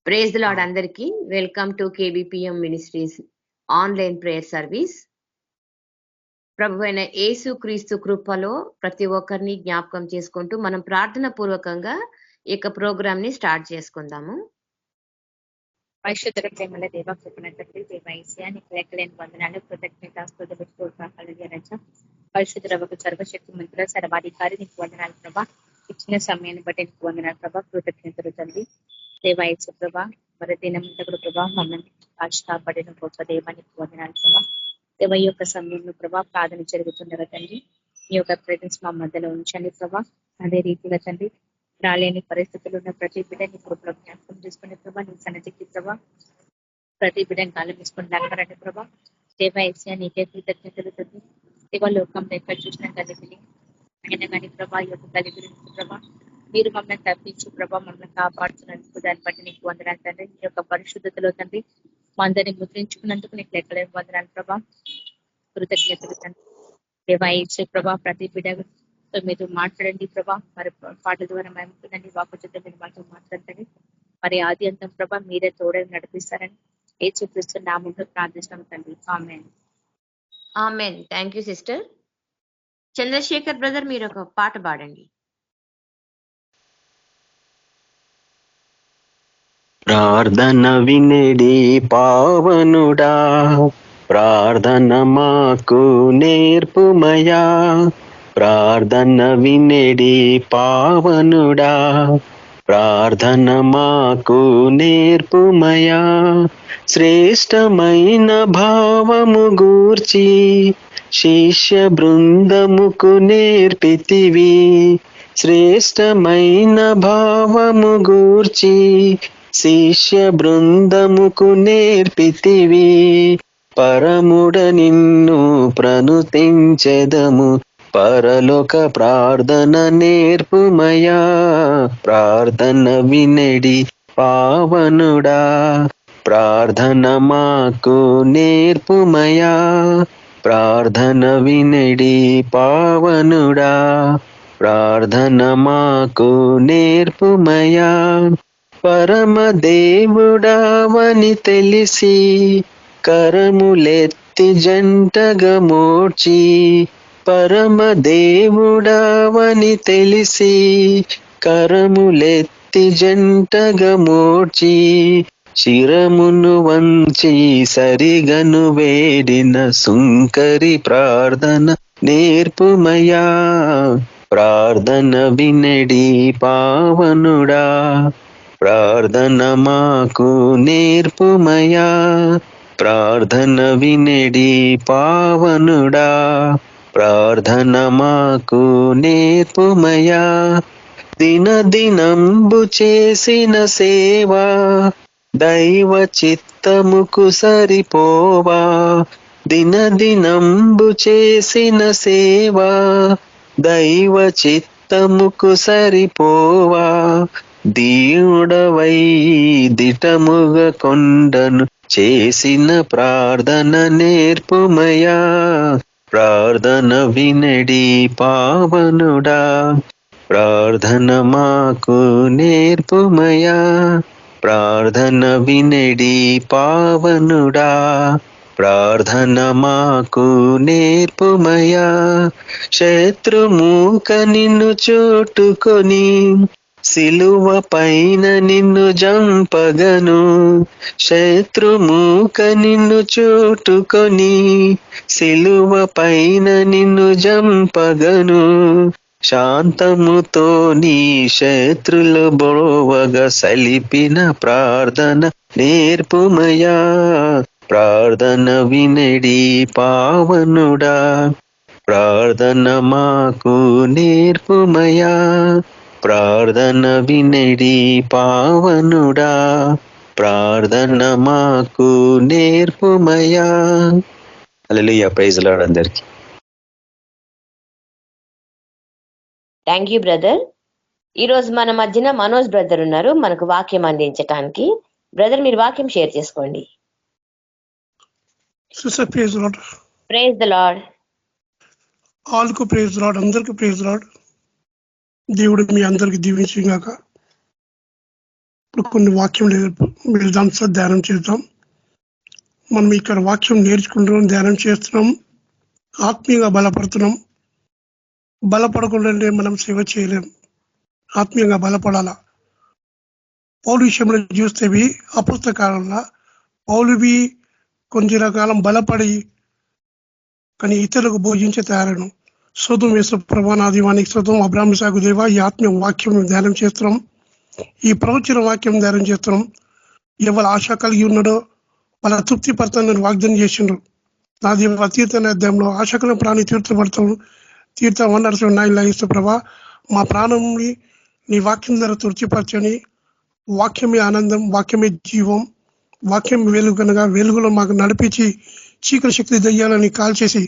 Praise the lord అందరికీ. Welcome to KBPM ministries online prayer service. ప్రభువైన యేసు క్రీస్తు కృపలో ప్రతి ఒక్కరిని జ్ఞాపకం చేసుకుంటూ మనం ప్రార్థన పూర్వకంగా ఈ యొక్క ప్రోగ్రామ్ ని స్టార్ట్ చేసుకుందాము. పరిశుద్ధ ప్రేమల దేవ కృపణతండ్రి దేవ యేసయ్య నీకు లెక్కలేని వందనాలు, కృతజ్ఞతాస్తుతులు, స్తోత్రాలు రచ పరిశుద్ధ రవకు సర్వశక్తి మంత్రుల సర్వాధికారి నీకు వందనాలు ప్రభా. ఇచ్చిన సమయాన్ని బట్టి నీకు వందనాలు ప్రభా, కృతజ్ఞతలు తండ్రి దేవ యేసు ప్రభా. మరి దినమంతకుడు ప్రభా మమ్మల్ని కాపాడిన గొప్ప దేవానికి వందనాలు ప్రభా. దేవ యొక్క సమయంలో ప్రభా ప్రార్థన జరుగుతుండగా తండ్రి మీ యొక్క ప్రెజెన్స్ మా మధ్యలో ఉంచండి ప్రభా. అదే రీతిగా తండ్రి రాలేని పరిస్థితులు ఉన్న ప్రతి బిడ్డని కృపలో జ్ఞాపకం చేసుకునే ప్రభా, నీ సన్నతికి ప్రభా ప్రతి బిడ్డని కాలం తీసుకుని దాకరండి ప్రభా. దేవ యేసయ్య నీకే కృతజ్ఞతలు తండ్రి. దేవ లోకంలో ఎక్కడ చూసినా కలిపి అయినా కానీ ప్రభా ఈ యొక్క కలిపి ప్రభా మీరు మమ్మల్ని తప్పించు ప్రభా, మమ్మల్ని కాపాడుతున్నందుకు దాన్ని బట్టి నీకు వందనాలు తండ్రి. నీ యొక్క పరిశుద్ధతలో తండ్రి మా అందరినీ ముద్రించుకున్నందుకు నీకు లెక్కలేని వందనాలు ప్రభా, కృతజ్ఞతలు తండ్రి. దేవా యేసు ప్రభా ప్రతి బిడ్డతో మీరు మాట్లాడండి ప్రభా. మరి పాట ద్వారా మేముంటుందండి వాకుతో మీరు మాతో మాట్లాడండి. మరి ఆది అంతం ప్రభా మీరే తోడని నడిపిస్తారని యేసు క్రీస్తు నామములో ప్రార్థిస్తాం తండ్రి. ఆమేన్. ఆమేన్. Thank you sister. Chandrasekhar brother మీరు ఒక పాట పాడండి. ప్రార్థన వినేడి పావనుడా, ప్రార్థన మాకు నేర్పుమయా. ప్రార్థన వినేడి పావనుడా, ప్రార్థన మాకు నేర్పుమయా. శ్రేష్టమైన భావము గూర్చి శిష్య బృందముకు నేర్పితివి. శ్రేష్టమైన భావము గూర్చి శిష్య బృందముకు నేర్పితివి. పరముడ నిన్ను ప్రణుతించెదము, పరలోక ప్రార్థన నేర్పుమయా. ప్రార్థన వినడి పావనుడా, ప్రార్థన మాకు నేర్పుమయా. ప్రార్థన వినడి పావనుడా, ప్రార్థన మాకు నేర్పుమయా. పరమదేవుడావని తెలిసి కరములెత్తి జంటగా మోడ్చి. పరమదేవుడావని తెలిసి కరములెత్తి జంటగా మోడ్చి. శిరమును వంచి సరిగను వేడిన సుంకరి ప్రార్థన నేర్పుమయా. ప్రార్థన వినడి పావనుడా, ప్రార్థన మాకు నేర్పుమయా. ప్రార్థన వినడి పావనుడా, ప్రార్థన మాకు నేర్పుమయా. దినదినంబు చేసిన సేవా దైవ చిత్తముకు సరిపోవా. దినదినంబు చేసిన సేవా దైవ చిత్తముకు సరిపోవా. దీనుడవై దిటముగా కొండను చేసిన ప్రార్థన నేర్పుమయా. ప్రార్థన వినడి పావనుడా, ప్రార్థన మాకు నేర్పుమయా. ప్రార్థన వినడి పావనుడా, ప్రార్థన మాకు నేర్పుమయా. శత్రుమూక నిన్ను చోటుకొని సిలువ పైన నిన్ను జంపగను. శత్రుమూక నిన్ను చోటుకొని సిలువ పైన నిన్ను జంపగను. శాంతముతో నీ శత్రుల బోవగా సలిపిన ప్రార్థన నేర్పుమయా. ప్రార్థన వినడి పావనుడా, ప్రార్థన మాకు నేర్పుమయా. ప్రార్థన వినడి పావనుడా, ప్రార్థన మాకు నేర్పుమయా. హల్లెలూయా. ప్రైజ్ లార్డ్ అందరికి. Thank you brother. ఈరోజు మన మధ్యన మనోజ్ బ్రదర్ ఉన్నారు మనకు వాక్యం అందించటానికి. బ్రదర్ మీరు వాక్యం షేర్ చేసుకోండి. Praise the lord. ఆల్కు ప్రైజ్ లార్డ్, అందరికి ప్రైజ్ లార్డ్. దేవుడు మీ అందరికి దీవించుగాక. ఇప్పుడు కొన్ని వాక్యం వెళ్దాం సార్, ధ్యానం చేద్దాం. మనం ఇక్కడ వాక్యం నేర్చుకుంటున్నాం, ధ్యానం చేస్తున్నాం, ఆత్మీయంగా బలపడుతున్నాం. బలపడకుండా మనం సేవ చేయలేం. ఆత్మీయంగా బలపడాలా. పౌలు విషయంలో చూస్తేవి అపుస్తక కాలంలో పౌలువి కొన్ని రకాలం బలపడి కానీ ఇతరులకు బోధించే తయారను. శోతం వేసు ప్రభా దీవానికి శోతం. అబ్రాహ్మ సాగు దేవ, ఈ ఆత్మీయ వాక్యం ధ్యానం చేస్తున్నాం, ఈ ప్రవచన వాక్యం ధ్యానం చేస్తున్నాం. ఎవరు ఆశ కలిగి ఉన్నాడో వాళ్ళ తృప్తి పడతానని వాగ్దానం చేసిండ్రు. నా దేవ తీర్థన అధ్యాయంలో ఆశకుల ప్రాణి తీర్థపడతాం, తీర్థం వనరసం నాయన ఇస్తూ ప్రభా, మా ప్రాణంని నీ వాక్యం ద్వారా తృప్తిపరచని. వాక్యమే ఆనందం, వాక్యమే జీవం, వాక్యం వెలుగు కనుక వెలుగులో మాకు నడిపించి చీకటి శక్తి దయ్యాలని కాల్చేసి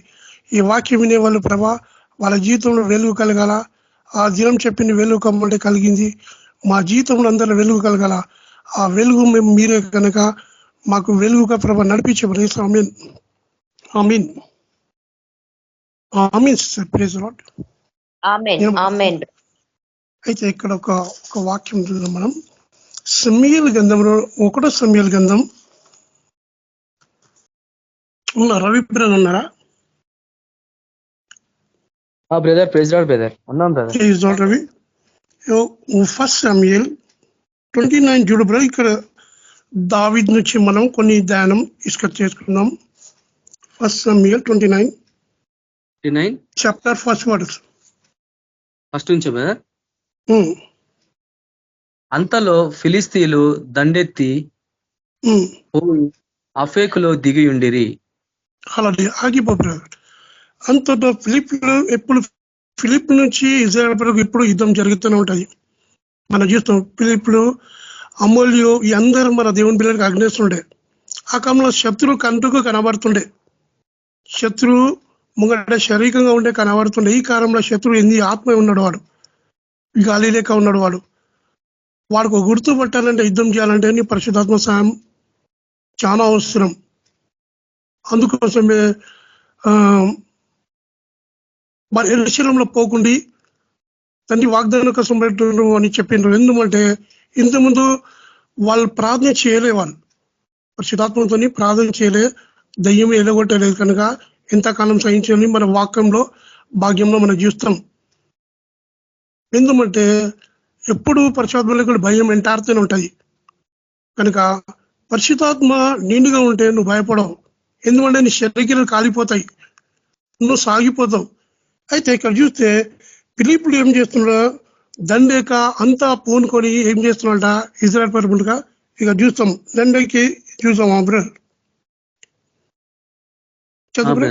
ఈ వాక్యం వినే వాళ్ళు ప్రభా వాళ్ళ జీవితంలో వెలుగు కలగాల. ఆ దినం చెప్పిన వెలుగు కమ్మంటే కలిగింది. మా జీవితంలో అందరూ వెలుగు కలగాల. ఆ వెలుగు మేము మీరే కనుక మాకు వెలుగుగా ప్రభా నడిపించబడి. ఆమేన్ ఆమేన్ ఆమేన్ సార్. Praise the lord. ఆమేన్ ఆమేన్. అయితే ఇక్కడ ఒక వాక్యం చూద్దాం మనం. సమూయేలు గ్రంథంలో 1 సమూయేలు గ్రంథం రవి బ్రదర్ ఉన్నారా? Brother praise Lord brother. ఉన్నాం బ్రదర్. Praise Lord Ravi. 1 సమూయేలు 29 చూడు బ్రదర్. ఇక్కడ దావీదు నుంచి మనం కొన్ని ధ్యానం డిస్కస్ చేసుకుందాం. 1 సమూయేలు 29 చాప్టర్ 1 వర్డ్స్ ఫస్ట్ నుంచి బ్రదర్. అంతలో ఫిలిస్తీయులు దండెత్తి పోయి అఫేకులో దిగి ఉండిరి. అలా ఆగిపో బ్రదర్. అంతటా ఫిలిప్ నుంచి ఇజ్రాయెల్ వరకు ఇప్పుడు యుద్ధం జరుగుతూనే ఉంటుంది. మనం చూస్తాం ఫిలిప్లు, అమూల్యు, ఈ అందరూ మన దేవుని పిల్లలకి అగ్నేస్తుండే. ఆ కాలంలో శత్రువు కంటుకు కనబడుతుండే, శత్రువు ముంగట శారీరకంగా ఉండే కనబడుతుండే. ఈ కాలంలో శత్రువు ఎంది ఆత్మ ఉన్నాడు, వాడు గాలి లేక ఉన్నాడు. వాడికి ఒక గుర్తు పట్టాలంటే, యుద్ధం చేయాలంటే నీ పరిశుద్ధాత్మ సాయం చాలా అవసరం. అందుకోసమే మరి యెరూషలేములో పోకుండి తండ్రి వాగ్దానం కోసం పెట్టు అని చెప్పిండ్రు. ఎందుకంటే ఇంతకుముందు వాళ్ళు ప్రార్థన చేయలే, వాళ్ళు పరిశుద్ధాత్మతో ప్రార్థన చేయలే, దయ్యం ఎలగొట్టలేదు. కనుక ఎంతకాలం సహించాలని మన వాక్యంలో భాగ్యంలో మనం చూస్తాం. ఎందుకంటే ఎప్పుడు పరిశుద్ధాత్మలో కూడా భయం వెంటాడుతూనే ఉంటుంది. కనుక పరిశుద్ధాత్మ నిండుగా ఉంటే నువ్వు భయపడవు. ఎందుకంటే నీ శరీరాలు కాలిపోతాయి, నువ్వు సాగిపోతావు. అయితే ఇక్కడ చూస్తే ఫిలిప్పులు ఏం చేస్తున్నాడో దండేక అంతా పూనుకొని ఏం చేస్తున్నాడ ఇజ్రాయెల్ పరపులుగా ఇక చూస్తాం. దండకి చూసాం బ్రదర్. చదువు.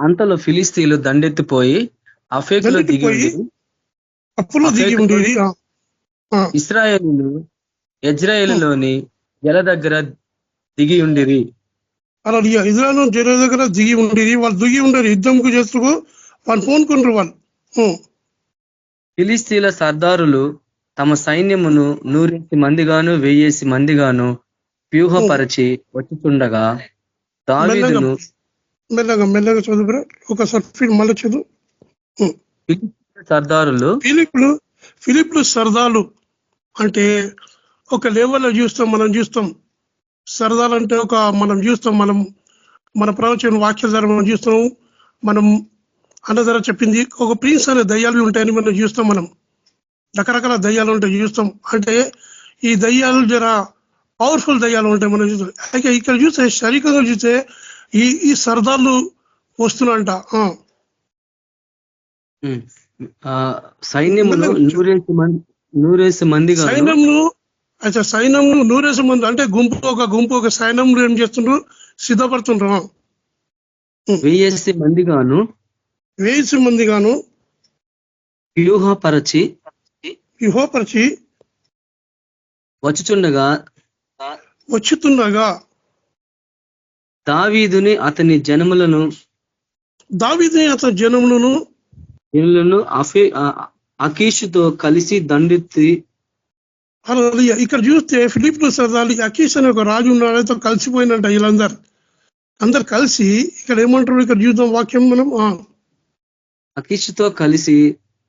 అంతలో ఫిలిస్తీయులు దండెత్తిపోయి అఫేకులో దిగి ఉండేది. ఇశ్రాయేలీయులు యెజ్రెయేలులోని జల దగ్గర దిగి ఉండిరి. అలా ఇజ్రాయెల్ జల దగ్గర దిగి ఉండేది. వాళ్ళు దిగి ఉండరు, యుద్ధంకు చేస్తూ వాళ్ళు పోనుకుంటారు. వాళ్ళు ఫిలిస్తీన్ల సర్దారులు తమ సైన్యమును 100 మందిగాను 1000 మందిగాను వ్యూహపరచి వచ్చుతుండగా దావీదును మెల్లగా చదువు ఒకసారి మళ్ళీ చదువు. సర్దారులు ఫిలిప్లు సర్దాలు అంటే ఒక లెవెల్లో చూస్తాం. మనం చూస్తాం సరదాలు అంటే మనం చూస్తాం, మన ప్రవచన వాక్యాల ద్వారా మనం చూస్తాం. మనం అన్న ధర చెప్పింది ఒక ప్రిన్స్ అనే దయ్యాలు ఉంటాయని మనం చూస్తాం. మనం రకరకాల దయ్యాలు ఉంటాయి చూస్తాం. అంటే ఈ దయ్యాలు జర పవర్ఫుల్ దయ్యాలు ఉంటాయి మనం చూస్తాం. అయితే ఇక్కడ చూస్తే శారీరకంగా చూస్తే ఈ సరదాలు వస్తున్నాయంట. సైన్యమును 100 మంది సైన్యంను 100 మంది అంటే గుంపు ఒక సైన్యంలో ఏం చేస్తుండ్రు, సిద్ధపడుతుండ్రు. 1000 మందిగాను వ్యూహపరచి వచ్చుచుండగా దావీదుని అతని జనములను అకీషుతో కలిసి దండెత్తి. ఇక్కడ చూస్తే ఫిలిప్లు సర్దాలు అకీష్ అనే ఒక రాజు ఉన్నాడతో కలిసిపోయినట్ట. వీళ్ళందరూ కలిసి ఇక్కడ ఏమంటారు, ఇక్కడ చూద్దాం వాక్యం మనం. అకీషుతో కలిసి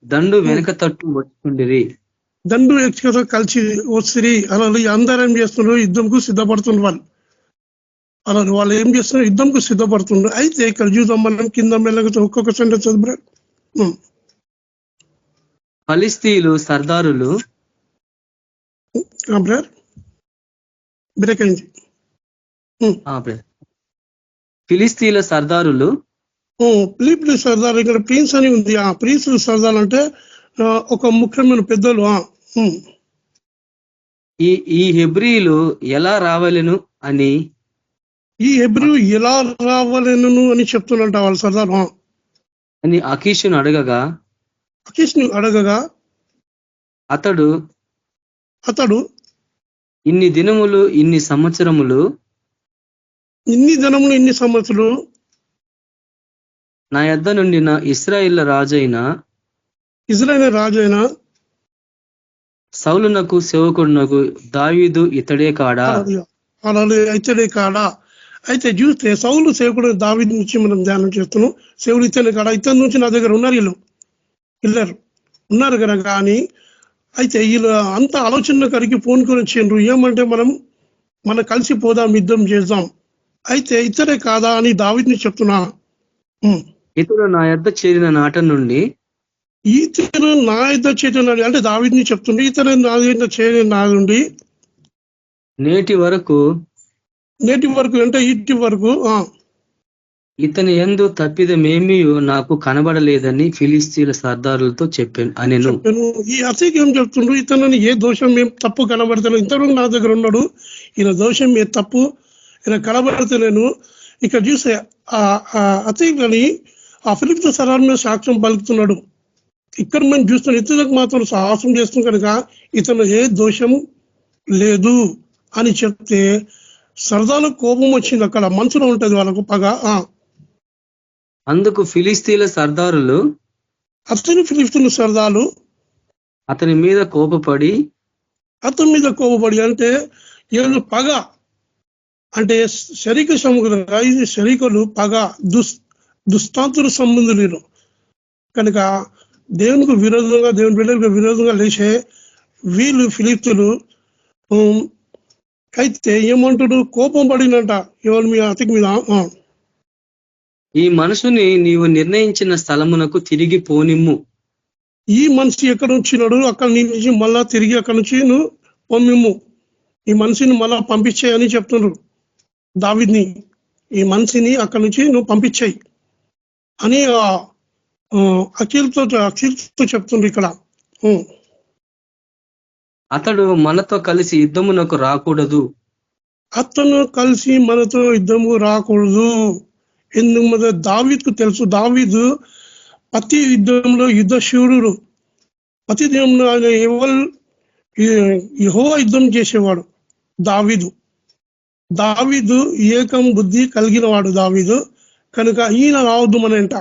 దండు వెనక తట్టు వచ్చుకుండిరి. దండు వ్యక్తిగత కలిసి వస్తుంది. అలా అందరూ ఏం చేస్తున్నారు, యుద్ధంకు సిద్ధపడుతున్నారు వాళ్ళు. అలా వాళ్ళు ఏం చేస్తున్నారు, యుద్ధంకు సిద్ధపడుతున్నారు. అయితే ఇక్కడ చూద్దాం మనం కింద మెల్లగా ఒక్కొక్క సెంటర్ చదువు. ఫలిస్తీయులు సర్దారులు బ్రేక్ అయింది. ఫిలిస్తీన్ల సర్దారులు ఫిలిప్లీ సర్దార్, ఇక్కడ ప్రిన్స్ అని ఉంది. ఆ ప్రిన్స్ సర్దార్ అంటే ఒక ముఖ్యమైన పెద్దలు. ఈ హెబ్రీలు ఎలా రావాలను అని, ఈ హెబ్రీ ఎలా రావాలను అని చెప్తున్నట్ట వాళ్ళ సర్దార్ అని అకీషును అడగగా, అతడు ఇన్ని దినములు ఇన్ని సంవత్సరములు నా యొద్ద నుండి నా ఇశ్రాయేలు రాజైన సౌలునకు సేవకుడునకు దావీదు ఇతడే కాడా. అయితే చూస్తే సౌలు సేవకుడు దావీదు నుంచి మనం ధ్యానం చేస్తున్నాం. సేవుడు ఇతనే కాడా, ఇతని నుంచి నా దగ్గర ఉన్నారు ఉన్నారు కదా. కానీ అయితే వీళ్ళు అంత ఆలోచన కరికి పూనుకొని వచ్చిండ్రు. ఏమంటే మనం కలిసి పోదాం, యుద్ధం చేద్దాం. అయితే ఇతరే కాదా అని దావీదుని చెప్తున్నా. ఇతడు నా యొద్ద చేరిన నాట నుండి, ఇతను నా యొద్ద చేరిన అంటే దావీదుని చెప్తుండే, ఇతను నా యొద్ద చేరిన నా నుండి నేటి వరకు అంటే ఇటు వరకు ఇతని యందు తప్పిదమేమీ నాకు కనబడలేదని ఫిలిస్తీన్ల సర్దారులతో చెప్పాను. ఈ అతీకి ఏం చెప్తుండ్రు, ఇతను ఏ దోషం ఏం తప్పు కనబడతాను, ఇతను నా దగ్గర ఉన్నాడు, ఈయన దోషం ఏ తప్పు ఈయన కనబడతలేను. ఇక్కడ చూసే అతీకని ఆ ఫిలిప్తో సర్దార్ మీద సాక్ష్యం పలుకుతున్నాడు. ఇక్కడ మనం చూస్తున్నాం ఇతరులకు మాత్రం సాహసం చేస్తున్నాం కనుక ఇతను ఏ దోషం లేదు అని చెప్తే సర్దార్లకు కోపం వచ్చింది. అక్కడ మనసులో ఉంటది వాళ్ళకు పగ. అందుకు ఫిలిస్తీన్ల సర్దారులు ఫిలిస్తీన్ల సర్దారు అతని మీద కోపపడి అంటే ఏదో పగ అంటే శరీర సముద్రంగా ఇది శరీకులు పగ దుస్తాంతుల సంబంధులు కనుక దేవునికి విరోధంగా, దేవుని బిడ్డలకు విరోధంగా లేచే వీళ్ళు ఫిలిస్తీన్లు అయితే ఏమంటాడు, కోపం పడినంట ఎవరి మీద, అతకి మీద. ఈ మనుషుని నీవు నిర్ణయించిన స్థలమునకు తిరిగి పోనిమ్ము. ఈ మనిషి ఎక్కడ వచ్చినాడు, అక్కడి నుంచి మళ్ళా తిరిగి అక్కడి నుంచి నువ్వు పంపిమ్ము, ఈ మనిషిని మళ్ళా పంపించాయని చెప్తున్నారు దావీదుని. ఈ మనిషిని అక్కడి నుంచి నువ్వు పంపించాయి అని అఖిల్తో చెప్తుండ్రు ఇక్కడ. అతడు మనతో కలిసి యుద్ధమునకు రాకూడదు. అతను కలిసి మనతో యుద్ధము రాకూడదు. ఎందుకు దావీదుకు తెలుసు, దావీదు ప్రతి యుద్ధంలో యుద్ధశూరుడు, ప్రతి యుద్ధంలో ఆయన యెహోవా యుద్ధం చేసేవాడు. దావీదు ఏకం బుద్ధి కలిగిన వాడు దావీదు. కనుక ఈయన రావద్దు మనంట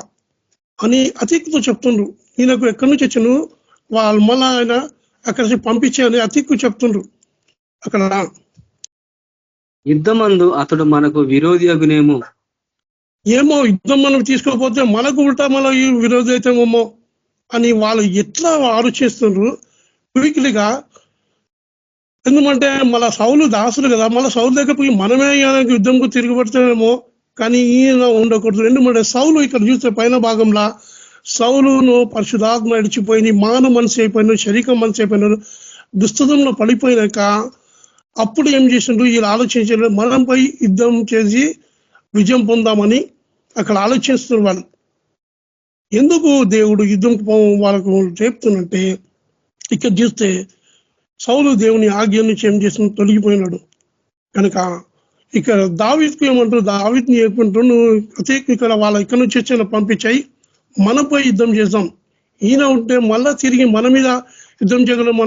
అని అతిక్తో చెప్తుండ్రు. ఈయనకు ఎక్కడి నుంచి వచ్చాను వాళ్ళు మళ్ళా ఆయన అక్కడి నుంచి పంపించాయని అతిక్కు చెప్తుండ్రు. అక్కడ యుద్ధమందు అతడు మనకు విరోధి అగునేమో, ఏమో యుద్ధం మనం తీసుకోకపోతే మనకు ఉల్టా మన విరోధి అవుతామేమో అని వాళ్ళు ఎట్లా ఆలోచిస్తుండ్రు క్విక్లీగా. ఎందుకంటే మళ్ళా సౌలు దాసులు కదా, మళ్ళీ సౌలు దగ్గర పోయి మనమే యుద్ధంకు తిరిగిపడతామేమో, కానీ ఈయన ఉండకూడదు. ఎందుకంటే సౌలు ఇక్కడ చూస్తే పైన భాగంలో సౌలును పరిశుధాత్మ నడిచిపోయి మానవ మనసు అయిపోయినాడు, శరీర మనసు అయిపోయినాడు, దుస్తదంలో పడిపోయినాక అప్పుడు ఏం చేసిండ్రు, వీళ్ళు ఆలోచించారు మనంపై యుద్ధం చేసి విజయం పొందామని అక్కడ ఆలోచిస్తున్నారు వాళ్ళు. ఎందుకు దేవుడు యుద్ధం వాళ్ళకు చెప్తున్నట్టే ఇక్కడ చూస్తే సౌలు దేవుని ఆజ్ఞ నుంచి ఏం చేసిన తొలగిపోయినాడు. కనుక ఇక్కడ దావీదుకు ఏమంటారు, దావీదుని ఏమంటారు, నువ్వు ఇక్కడ వాళ్ళ ఇక్కడ నుంచి వచ్చిన పంపించాయి, మనపై యుద్ధం చేద్దాం. ఈయన ఉంటే మళ్ళా తిరిగి మన మీద యుద్ధం చేయగలం,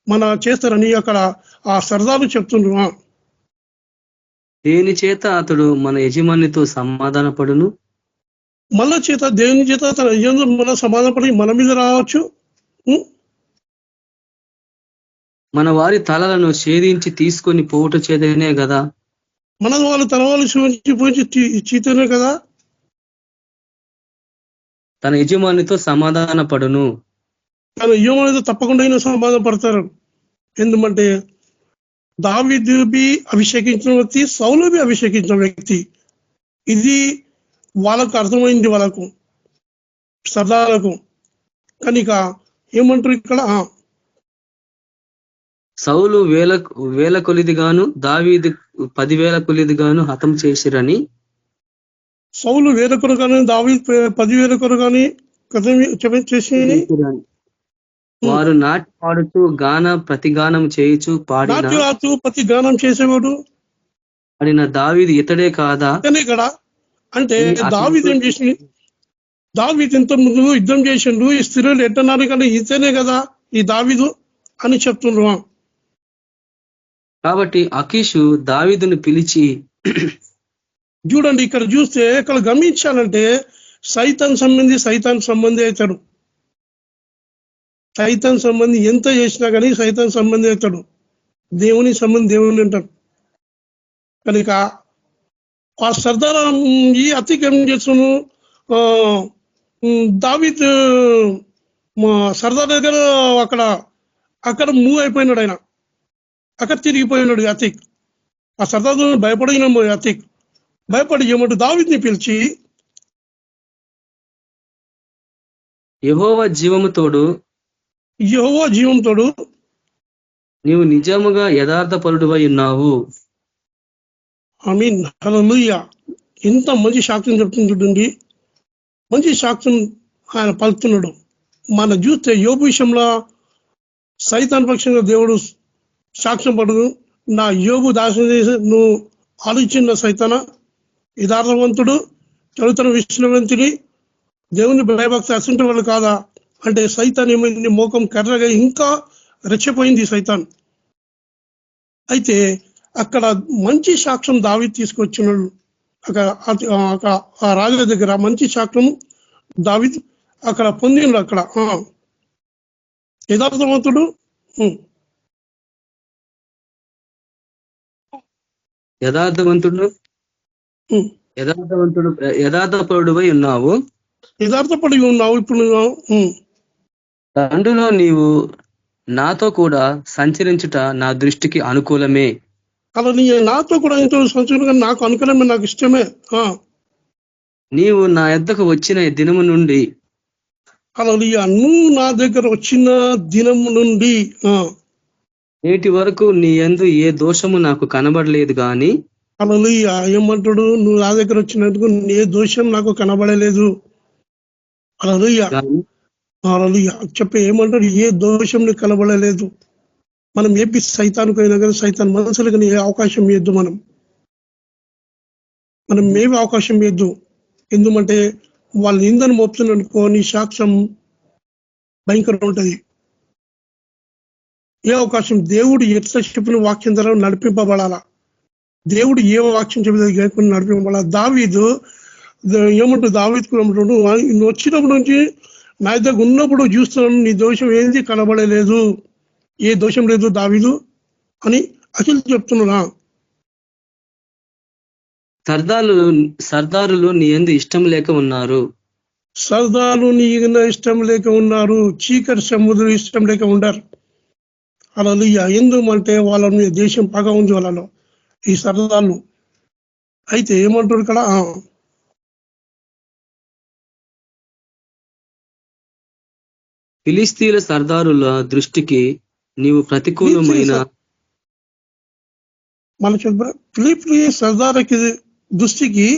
మన చేస్తారని అక్కడ ఆ సరదాలు చెప్తుండ్రు. దేని చేత అతడు మన యజమానితో సమాధాన పడును, మళ్ళా చేత దేవుని చేత తన యజమాని మన సమాధానపడి మన మీద రావచ్చు. మన వారి తలలను ఛేదించి తీసుకొని పోవుట చేతనే కదా, మన వాళ్ళు తల వాళ్ళు చీతనే కదా తన యజమానితో సమాధాన పడును. కానీ ఏమైనా తప్పకుండా అయినా సమాధాన పడతారు. ఎందుకంటే దావీదుబి అభిషేకించిన వ్యక్తి, సౌలుబి అభిషేకించిన వ్యక్తి. ఇది వాళ్ళకు అర్థమైంది, వాళ్ళకు సర్దాలకు. కనుక ఏమంటారు ఇక్కడ, సౌలు వేల కొలిదిగాను దావీదు 10,000 కొలిదిగాను హతం చేసిరని. సౌలు 1000 కొరగాని, దావీదు 10,000 కొరగాని చేసి వారు నాటి పాడుతూ ప్రతిగానం చేయుచు ప్రతి గానం చేసేవాడు పాడిన దావీదు ఇతడే కాదా? కదా. అంటే దావీదు ఏం చేసి, దావీదు ఇంత ముందు యుద్ధం చేసిండు, ఈ స్త్రీలు ఎట్టన్నారు కానీ ఇతనే కదా ఈ దావీదు అని చెప్తున్నారు. కాబట్టి అకీషు దావీదును పిలిచి, చూడండి ఇక్కడ చూస్తే ఇక్కడ గమనించాలంటే సైతాన్ సంబంధి అవుతాడు. సైతాన్ సంబంధి ఎంత చేసినా కానీ సైతాన్ సంబంధి అవుతాడు. దేవుని సంబంధి దేవుని అంటాడు. కనుక ఆ సర్దార్ ఈ అతికి ఏం చేస్తున్నాను, దావీదు సర్దార్ దగ్గర అక్కడ మూవ్ అయిపోయినాడు. ఆయన అక్కడ తిరిగిపోయినాడు అతిక్. ఆ సర్దార్ భయపడిన అతిక్ భయపడి ఏమంటూ దావీదుని పిలిచి, యెహోవా జీవముతోడు నీవు నిజముగా యథార్థపరుడువై ఉన్నావు. ఆమీన్, హల్లెలూయా. ఎంత మంచి సాక్ష్యం చెప్తుంది చూడండి, మంచి సాక్ష్యం ఆయన పలుకుతున్నాడు. మన చూస్తే యోబు విషయంలో సైతాన్ పక్షంగా దేవుడు సాక్ష్యం పడదు. నా యోబు దాసం చేసి నువ్వు ఆలోచించిన సైతాన యథార్థవంతుడు, చదువుతున్న విష్ణువంతుడి, దేవుని భయభక్తి అసంటి వాళ్ళు కాదా అంటే సైతాన్ ఏమైంది, మోకం కర్రగా ఇంకా రెచ్చిపోయింది సైతాన్. అయితే అక్కడ మంచి సాక్ష్యం దావీదు తీసుకొచ్చినాడు. అక్కడ ఆ రాజు దగ్గర మంచి సాక్ష్యం దావీదు అక్కడ పొందిండు. అక్కడ యథార్థవంతుడు, యథార్థపరుడువై ఉన్నావు. యథార్థపడి ఉన్నావు. ఇప్పుడు తండ్రిలో నీవు నాతో కూడా సంచరించుట నా దృష్టికి అనుకూలమే. అలా నీ నాతో కూడా ఎంతో సంచరించడం నాకు అనుకూలమే, నాకు ఇష్టమే. నీవు నా యొద్దకు వచ్చిన దినము నుండి, అలా నువ్వు నా దగ్గర వచ్చిన దినము నుండి నేటి వరకు నీ యందు ఏ దోషము నాకు కనబడలేదు గాని. హల్లెలూయా. ఏమంటాడు, నువ్వు నా దగ్గర వచ్చినందుకు ఏ దోషం నాకు కనబడలేదు. హల్లెలూయా, హల్లెలూయా. చెప్పే ఏమంటాడు, ఏ దోషం నీకు కనబడలేదు. మనం ఏపీ సైతానికి అయినా కానీ సైతాన్ మనసులకు ఏ అవకాశం ఇవ్వద్దు. మనం ఏమి అవకాశం ఇవ్వద్దు. ఎందుకంటే వాళ్ళు నిందను మోపుతున్ననుకో నీ సాక్ష్యం భయంకరం ఉంటుంది. ఏ అవకాశం, దేవుడు ఎట్లా చెప్పిన వాక్యం ద్వారా నడిపింపబడాలా, దేవుడు ఏ వాక్యం చెప్పిన నడిపింపబడాలా. దావీదు ఏమంటాడు, దావీదుకు ఏమంటాడు, నువ్వు వచ్చినప్పుడు నుంచి నా దగ్గర ఉన్నప్పుడు చూస్తున్నాను, నీ దోషం ఏంది కనబడలేదు, ఏ దోషం లేదు దావీదు అని అసలు చెప్తున్నా. సర్దారులు నీ యందు ఇష్టం లేక ఉన్నారు. సర్దారులు నీ ఇష్టం లేక ఉన్నారు, చీకటి సముద్రం ఇష్టం లేక ఉండారు. హల్లెలూయా. ఎందుకంటే వాళ్ళ దేశం పగ ఉంది వాళ్ళలో, ఈ సర్దారులు. అయితే ఏమంటారు ఇక్కడ, ఫిలిస్తీన్ల సర్దారుల దృష్టికి నీవు ప్రతికూలమైన మన ఫిలిస్తీన్ల సర్దారుకి దృష్టికి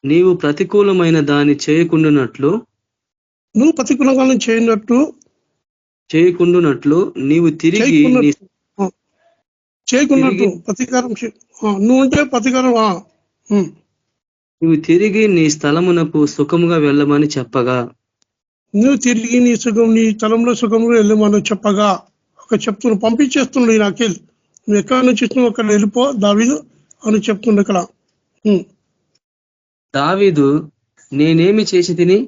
నీవు ప్రతికూలమైన దాన్ని చేయకుండానట్లు, నువ్వు ప్రతికూలంగా చేయకుండానట్లు నీవు తిరిగి చేయకున్నట్టు ప్రతీకారం నువ్వు ఉంటే ప్రతీకారం నువ్వు తిరిగి నీ స్థలమునకు సుఖముగా వెళ్ళమని చెప్పగా, నువ్వు తిరిగి నీ స్థలంలో సుఖంగా వెళ్ళమని చెప్పగా చెప్తున్నా, పంపించేస్తున్నాడు నాకెళ్ళి, నువ్వు ఎక్కడి నుంచి ఇస్తున్నావు అక్కడ వెళ్ళిపో దావీదు అని చెప్తుండే ఇక్కడ. దావీదు నేనేమి చేసి తిని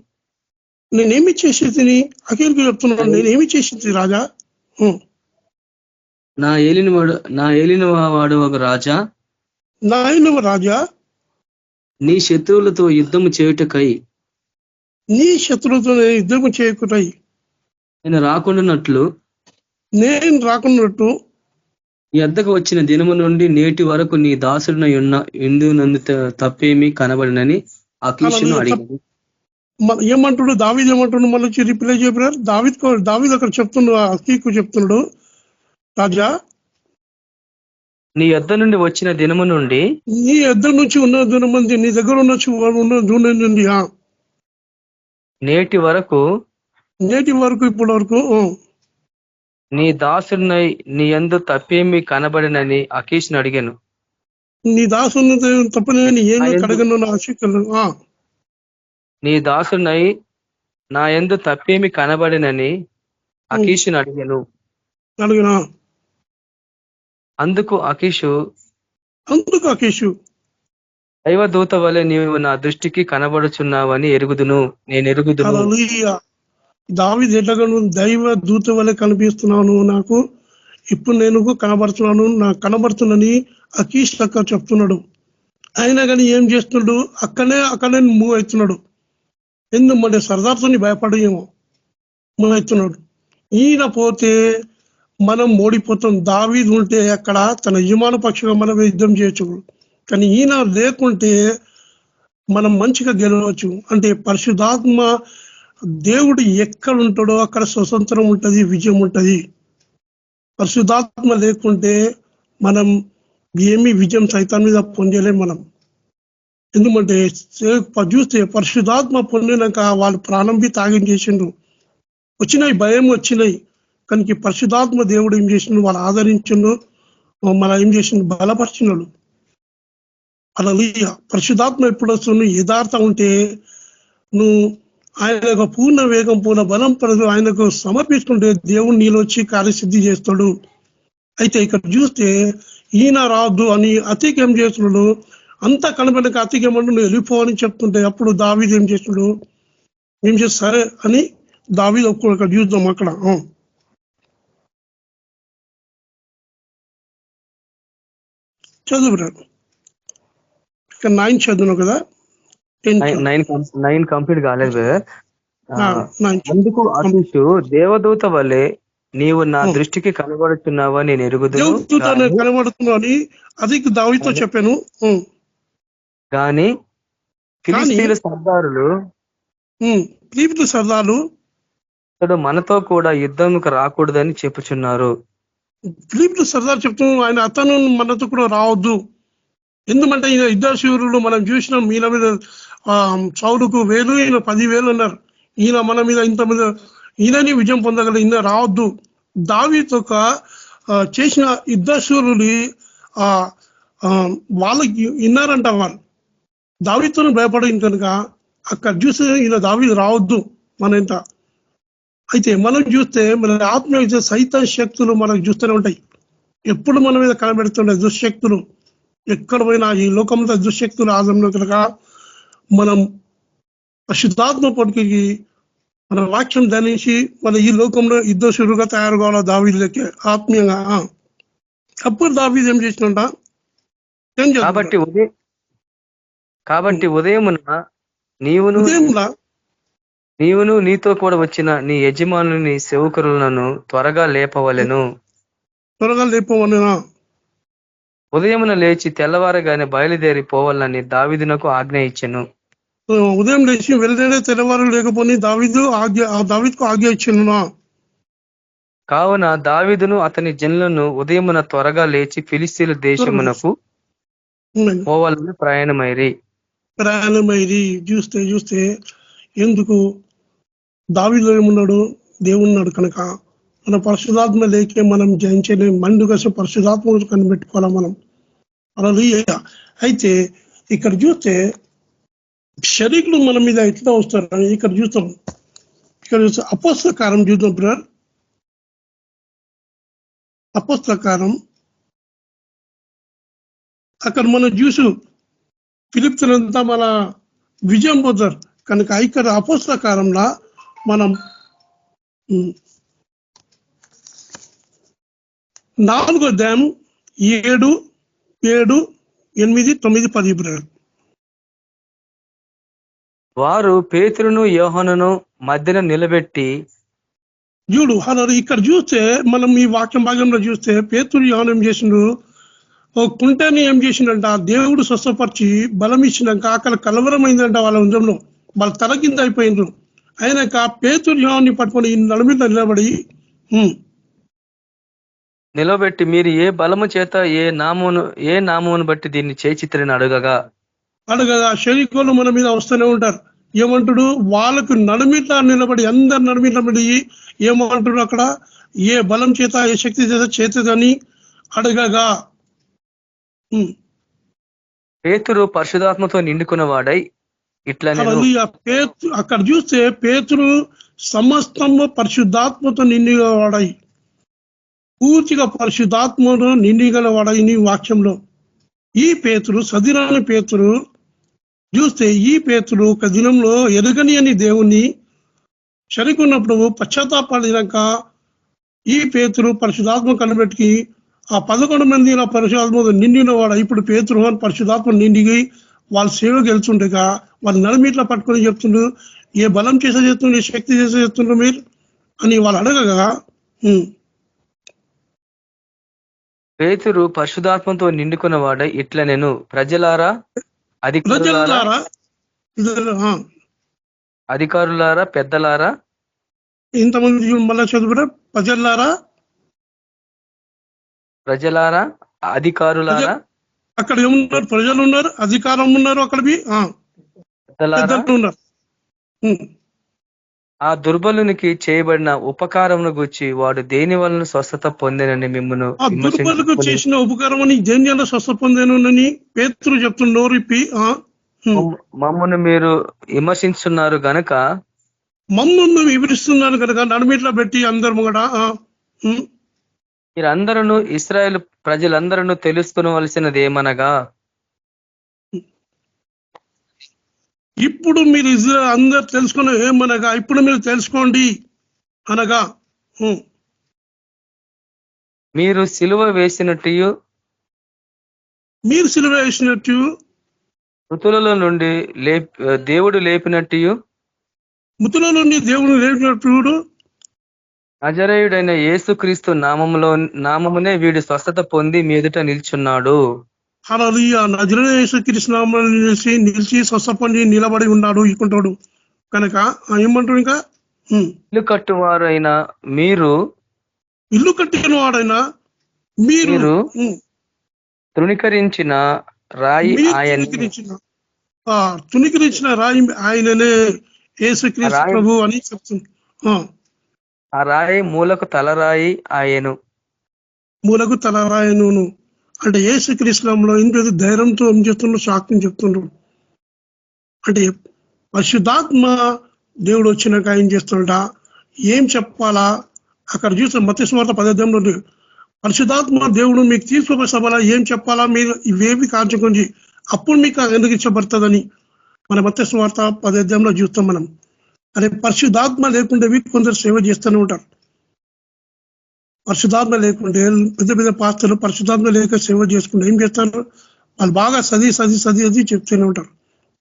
అఖిల్కి చెప్తున్నాడు, నేనేమి చేసి రాజా, నా ఏలిన వాడు ఒక రాజా, రాజా నీ శత్రువులతో యుద్ధము చేయుటకై నీ శత్రువులతో యుద్ధము చేయకుటై నేను రాకుండానట్లు నేను రాకున్నట్టు నీ వద్దకు వచ్చిన దినము నుండి నేటి వరకు నీ దాసుడిన నందు తప్పేమీ కనబడినని అకీషును అడిగాడు. ఏమంటుడు దావీద్ ఏమంటుడు మళ్ళీ వచ్చి రిప్లై చెప్పారు. దావీద్ అక్కడ చెప్తున్నాడు, అకీకు చెప్తున్నాడు, రాజా నీ యొద్ద నుండి వచ్చిన దినము నుండి నీ యొద్ద నుంచి ఉన్న దినమంది నీ దగ్గర ఉన్న నేటి వరకు ఇప్పటి వరకు నీ దాసుడినై నీ యందు తప్పేమి కనబడినని అకీష్ను అడిగాను. నీ దాసుని తప్పని ఏమీ కడగను ఆశికలు. నీ దాసుడినై నా యందు తప్పేమి కనబడినని అకీషును అడిగాను. అందుకు అకీషు దైవదూత వలె నీవు నా దృష్టికి కనబడుచున్నావని ఎరుగుదును, నేను ఎరుగుదును. దావీదు ఎట్లాగను దైవ దూత వలె కనిపిస్తున్నాను, నాకు ఇప్పుడు నేను కనబడుతున్నాను, నాకు కనబడుతుందని అకీష్ అక్క చెప్తున్నాడు. అయినా కానీ ఏం చేస్తున్నాడు, అక్కడే మూవ్ అవుతున్నాడు. ఎందుకంటే సర్దార్తో భయపడేమో మూవ్ అవుతున్నాడు. ఈయన పోతే మనం ఓడిపోతాం. దావీదు ఉంటే అక్కడ తన యజమాన పక్షంగా మనం యుద్ధం చేయొచ్చు, కానీ ఈయన లేకుంటే మనం మంచిగా గెలవచ్చు. అంటే పరిశుద్ధాత్మ దేవుడు ఎక్కడ ఉంటాడో అక్కడ స్వతంత్రం ఉంటుంది, విజయం ఉంటుంది. పరిశుద్ధాత్మ లేకుంటే మనం ఏమీ విజయం సైతాన్ మీద పొందలేం మనం. ఎందుకంటే చూస్తే పరిశుద్ధాత్మ పొందినాక వాళ్ళు ప్రాణం బి తాగించేసిండు. వచ్చినాయి, భయం వచ్చినాయి, కానీ పరిశుద్ధాత్మ దేవుడు ఏం చేసిండు, వాళ్ళు ఆదరించిండు, మన ఏం చేసిండు, బలపరిచినాడు. అలా పరిశుద్ధాత్మ ఎప్పుడు వస్తుంది, యథార్థం ఉంటే నువ్వు ఆయనకు పూర్ణ వేగం పూర్ణ బలం పడదు, ఆయనకు సమర్పించుకుంటే దేవుడు నీలో వచ్చి కార్యసిద్ధి చేస్తాడు. అయితే ఇక్కడ చూస్తే ఈయన రాదు అని అతికి ఏం చేస్తున్నాడు, అంతా కనబడక అతికి ఏమంటూ నువ్వు వెళ్ళిపోవని చెప్తుంటే అప్పుడు దావీదు ఏం చేస్తున్నాడు, ఏం చేస్తా సరే అని దావీదు ఒక్కడ చూద్దాం. అక్కడ చదువురాడు ఇక్కడ 9 చదువును కదా, 9 కంప్లీట్ కాలేదు. అందుకు అకీషు దేవదూత వలె నీవు నా దృష్టికి కనబడుతున్నావా నేను ఎరుగుదును, కనబడుతున్నావు అని అది దావీదుతో చెప్పాను. కానీ ఫిలిష్తీయుల సర్దారులు అతడు మనతో కూడా యుద్ధంకు రాకూడదని చెప్పుచున్నారు. ఫిలిష్తీయుల సర్దారు చెప్తున్నాను, ఆయన అతను మనతో కూడా రావద్దు. ఎందుకంటే ఈయన యుద్ధశూరుడు మనం చూసినాం, ఈయన మీద సౌలుకు 1000 ఈయన 10,000 అన్నారు. ఈయన మన మీద ఇంతమంది, ఈయనని విజయం పొందగల, ఈయన రావద్దు. దావీదు చేసిన యుద్ధశూరులు వాళ్ళకి విన్నారంట, వాళ్ళు దావీదుతో భయపడింది కనుక అక్కడ చూస్తే ఈయన దావీదు రావద్దు మన ఇంత. అయితే మనం చూస్తే మన ఆత్మీయ సైతాన్ శక్తులు మనకు చూస్తూనే ఉంటాయి, ఎప్పుడు మన మీద కనబెడుతుంటాయి దుశ్శక్తులు. ఎక్కడ పోయినా ఈ లోకంలో దుశ్శక్తులు ఆదంలో కనుక మనం పరిశుద్ధాత్మ పొడికి మన వాక్యం ధరించి మన ఈ లోకంలో యుద్ధశూరుగా తయారు కావాలా దావీదులకి ఆత్మీయంగా. అప్పుడు దావీదు ఏం చేసినంట, కాబట్టి ఉదయమున నీవును నీతో కూడా వచ్చిన నీ యజమానుని సేవకులను త్వరగా లేపవలెను. ఉదయమున లేచి తెల్లవారగానే బయలుదేరి పోవాలని దావీదునకు ఆజ్ఞ ఇచ్చెను. ఉదయం లేచి వెళ్ళే తెల్లవారు లేకపోతే దావీదుకు ఆజ్ఞ ఇచ్చెను. కావున దావీదును అతని జనులను ఉదయమున త్వరగా లేచి ఫిలిష్తీయుల దేశమునకు పోవాలని ప్రయాణమైరి. చూస్తే ఎందుకు దావీదులో ఏమున్నాడు, దేవున్నాడు కనుక మన పరిశుధాత్మ లేకే మనం జయించలే. మండుగా పరిశుధాత్మ కనిపెట్టుకోవాలా మనం. అలా అయితే ఇక్కడ చూస్తే శరీరులు మన మీద ఎట్లా వస్తారని ఇక్కడ చూస్తాం. ఇక్కడ చూస్తే అపోస్తల కాలం చూద్దాం బ్రదర్. అపోస్తల కాలం అక్కడ మనం చూసు ఫిలిప్తులంతా మన విజయం పొందారు కనుక ఇక్కడ అపోస్తల కాలంలో మనం 4వ అధ్యాయం 7, 8, 9, 10 బ్రదర్. వారు పేతురును యోహానును మధ్యన నిలబెట్టి చూడు అలా ఇక్కడ చూస్తే మనం ఈ వాక్యం భాగంలో చూస్తే పేతురు యోహాను ఏం చేసిండు, ఒక కుంటని ఏం చేసిండంట దేవుడు స్వస్థపరిచి బలం ఇచ్చినాక అక్కడ కలవరమైందంట వాళ్ళ ఉందంలో, వాళ్ళ తల కింద అయిపోయిండ్రు. అయినాక పేతురు యోహాన్ని పట్టుకొని నడుమిట నిలబడి నిలబెట్టి మీరు ఏ బలము చేత ఏ నామమును బట్టి దీన్ని చేచిత్రని అడగగా శరీరంలో మన మీద వస్తూనే ఉంటారు. ఏమంటాడు, వాళ్ళకు నడుమిట నిలబడి అందరు నడుమిట నిలబడి ఏమంటాడు అక్కడ, ఏ బలం చేత ఏ శక్తి చేత చేతదని అడగగా. పేతురు పరిశుధాత్మతో నిండుకున్న వాడై ఇట్లా అక్కడ చూస్తే పేతురు సమస్తము పరిశుద్ధాత్మతో నిండిన వాడై, పూర్తిగా పరిశుద్ధాత్మను నిండిగల వాడై నీ వాక్యంలో. ఈ పేతురు సదిరాని పేతురు చూస్తే, ఈ పేతురు ఒక దినంలో ఎరుగని అని దేవుణ్ణి చదువుకున్నప్పుడు పశ్చాత్తాపడినాక ఈ పేతురు పరిశుధాత్మ కనిపెట్టి ఆ 11 మంది పరిశుధాత్మ నిండిన వాడు. ఇప్పుడు పేతురు పరిశుధాత్మ నిండిగి వాళ్ళ సేవకు వెళ్తుండగా వాళ్ళ నడుమిట్లా పట్టుకొని చెప్తుండ్రు, ఏ బలం చేసే చేస్తుండ్రు, ఏ శక్తి చేసే చేస్తుండ్రు మీరు అని వాళ్ళు అడగగా, పేతురు పరిశుధాత్మతో నిండుకున్న వాడై ఇట్లా నేను ప్రజలారా అధికారులారా పెద్దలారా, ఇంతమంది మళ్ళా చదువురా, ప్రజలారా అధికారులారా, అక్కడ ఏమున్నారు, ప్రజలు ఉన్నారు, అధికారం ఉన్నారు, అక్కడ ఉన్నారు. ఆ దుర్బలునికి చేయబడిన ఉపకారమును గురించి వాడు దేని వలన స్వస్థత పొందేనని మిమ్మల్ని ఆ దుర్బలకు చేసిన ఉపకారం అని దేని వల్ల స్వస్థ పొందేనని పేతురు చెప్తున్న నోరిప్పి, మమ్మల్ని మీరు విమర్శిస్తున్నారు గనక మమ్మల్ని వివరిస్తున్నాను కనుక నడుమిట్లా పెట్టి అందరు కూడా మీరందరూ ఇశ్రాయేలు ప్రజలందరూ తెలుసుకునవలసినది ఏమనగా, ఇప్పుడు మీరు అందరు తెలుసుకున్న ఏమనగా, ఇప్పుడు మీరు తెలుసుకోండి అనగా, మీరు సిలువ వేసినట్టు మృతులలో నుండి దేవుడు లేపినట్టు నజరేయుడైన యేసుక్రీస్తు నామమునే వీడు స్వస్థత పొంది మీ ఎదుట నిల్చున్నాడు. హల్లెలూయా. నజరేయుడైన యేసుక్రీస్తు నామములో నిలిచి స్వస్థ పొంది నిలబడి ఉన్నాడు ఇకుంటాడు కనుక ఏమంటాడు ఇంకా, ఇల్లు కట్టువారైనా మీరు, ఇల్లు కట్టిన వాడైనా మీరు తృణీకరించిన రాయి తుణీకరించిన రాయి ఆయననే యేసుక్రీస్తు ప్రభు అని చెప్తుంది. ఆ రాయి మూలకు తలరాయి ఆయను, మూలకు తలరాయను అంటే యేసుక్రీస్తులో ఇంత ధైర్యంతో ఏం చెప్తుండ్రు, సాక్ష్యం చెప్తుండ్రు. అంటే పరిశుద్ధాత్మ దేవుడు వచ్చినాక ఏం చేస్తుంట, ఏం చెప్పాలా అక్కడ చూసిన మత్తయి సువార్త 10 పరిశుద్ధాత్మ దేవుడు మీకు తీసుకునే సభలో ఏం చెప్పాలా, మీరు ఇవేవి కాల్చుకొని అప్పుడు మీకు అనుగ్రహించబడుతుందని మన మత్తయి సువార్త 10 చూస్తాం మనం. అదే పరిశుద్ధాత్మ లేకుంటే కొందరు సేవ చేస్తూనే ఉంటారు. పరిశుద్ధాత్మ లేకుంటే పెద్ద పెద్ద పాత్రలు పరిశుద్ధాత్మ లేక సేవ చేసుకుంటే ఏం చేస్తారు, వాళ్ళు బాగా సది చెప్తూనే ఉంటారు.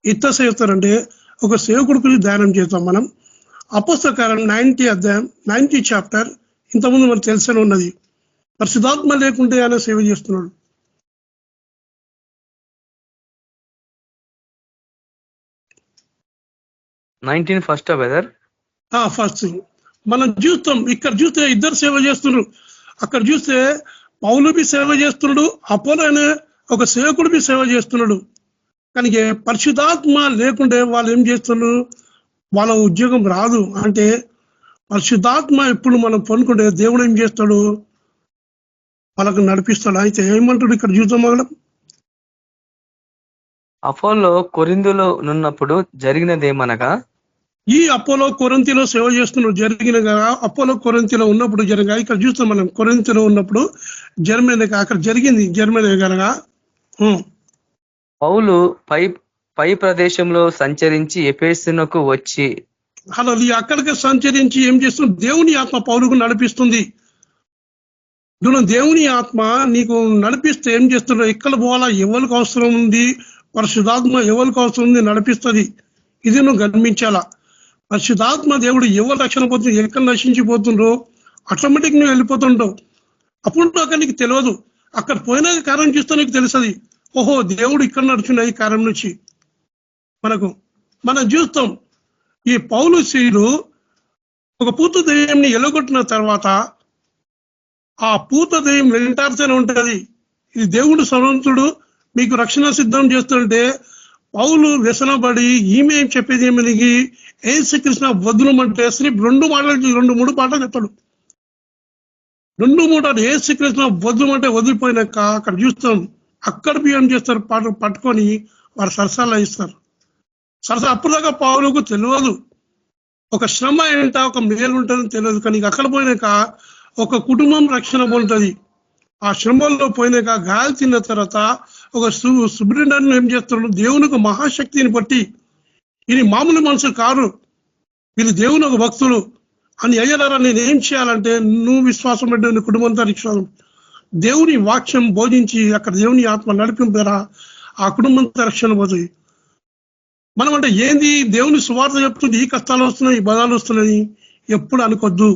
ఎట్లా చేస్తారంటే, ఒక సేవకుడి గురించి ధ్యానం చేస్తాం మనం. అపోస్తల కార్యాలు 90 చాప్టర్ ఇంతకుముందు మనకు తెలిసే ఉన్నది. పరిశుద్ధాత్మ లేకుంటే ఆయన సేవ చేస్తున్నాడు. ఫస్ట్ మనం చూస్తాం. ఇక్కడ చూస్తే ఇద్దరు సేవ చేస్తున్నారు. అక్కడ చూస్తే పౌలుబి సేవ చేస్తున్నాడు, అపోలో అనే ఒక సేవకుడిబి సేవ చేస్తున్నాడు. కానీ పరిశుద్ధాత్మ లేకుంటే వాళ్ళు ఏం చేస్తున్నారు, వాళ్ళ ఉద్యోగం రాదు. అంటే పరిశుద్ధాత్మ ఎప్పుడు మనం పొందుకుంటే దేవుడు ఏం చేస్తాడు, వాళ్ళకు నడిపిస్తాడు. అయితే ఏమంటాడు ఇక్కడ చూద్దాం. మనం అపోలో కొరింథీలో ఉన్నప్పుడు జరిగినదేమనగా, ఈ అపోలో కొరింథీలో సేవ చేస్తున్నాడు జరిగిన కదా. అపోలో కొరింథీలో ఉన్నప్పుడు జరిగా ఇక్కడ చూస్తాం మనం. కొరింథీలో ఉన్నప్పుడు జర్మనీ అక్కడ జరిగింది. జర్మనీ కనుక పౌలు పై ప్రదేశంలో సంచరించి ఎఫెసునకు వచ్చి, అలా అక్కడికి సంచరించి ఏం చేస్తుంది, దేవుని ఆత్మ పౌలుకు నడిపిస్తుంది. దేవుని ఆత్మ నీకు నడిపిస్తే ఏం చేస్తున్నావు, ఎక్కడ పోవాలా, ఎవరికి అవసరం ఉంది, పరిశుద్ధాత్మ ఎవరికి అవసరం ఉంది నడిపిస్తుంది. ఇది నువ్వు గమనించాలా. పరిశుద్ధాత్మ దేవుడు ఎవరు రక్షణ పోతుండ్రో, ఎక్కడ నశించిపోతుండ్రో ఆటోమేటిక్ నువ్వు వెళ్ళిపోతుంటావు. అప్పుడు అక్కడ నీకు తెలియదు. అక్కడ పోయినాక కార్యం చూస్తే నీకు తెలుస్తుంది, ఓహో దేవుడు ఇక్కడ నడుచున్న ఈ కార్యం నుంచి. మనం చూస్తాం ఈ పౌలు శీలు ఒక పూత దెయ్యంని ఎలగొట్టిన తర్వాత ఆ పూత దెయ్యం వెంటాడుతూనే ఉంటది. ఇది దేవుడు సర్వంతుడు మీకు రక్షణ సిద్ధం చేస్తుంటే పౌలు వ్యసనపడి ఈమె ఏం చెప్పేది ఏమనికి యేసుకృష్ణ వదులమంటే శ్రీ 2 మాటలు చెప్పాడు. 2 మాటలు యేసుకృష్ణ వదులమంటే వదిలిపోయినాక అక్కడ చూస్తాం, అక్కడ బియ్యం చేస్తారు, పట్టుకొని వారు సరసాలు ఇస్తారు. అప్పటిదాకా పౌలుకు తెలియదు ఒక శ్రమ ఏంట, ఒక మేలు ఉంటుందని తెలియదు. కానీ అక్కడ పోయినాక ఒక కుటుంబం రక్షణ పొందుతుంది. ఆ శ్రమల్లో పోయినాక గాయాలు తిన్న తర్వాత ఒక సుబ్రిడన్ ఏం చేస్తున్నాడు, దేవునికి మహాశక్తిని బట్టి ఇది మామూలు మనుషులు కారు, వీళ్ళు దేవుని ఒక భక్తులు అని అయ్యారా, నేను ఏం చేయాలంటే నువ్వు విశ్వాసం పెట్టి నీ కుటుంబంతో విశ్వాసం దేవుని వాక్యం బోధించి అక్కడ దేవుని ఆత్మ నడిపింపారా ఆ కుటుంబంతో రక్షణ పోతుంది. మనం అంటే ఏంది దేవుని సువార్త చెప్తుంది, ఈ కష్టాలు వస్తున్నాయి, ఈ బదాలు వస్తున్నాయి ఎప్పుడు అనుకోద్దు.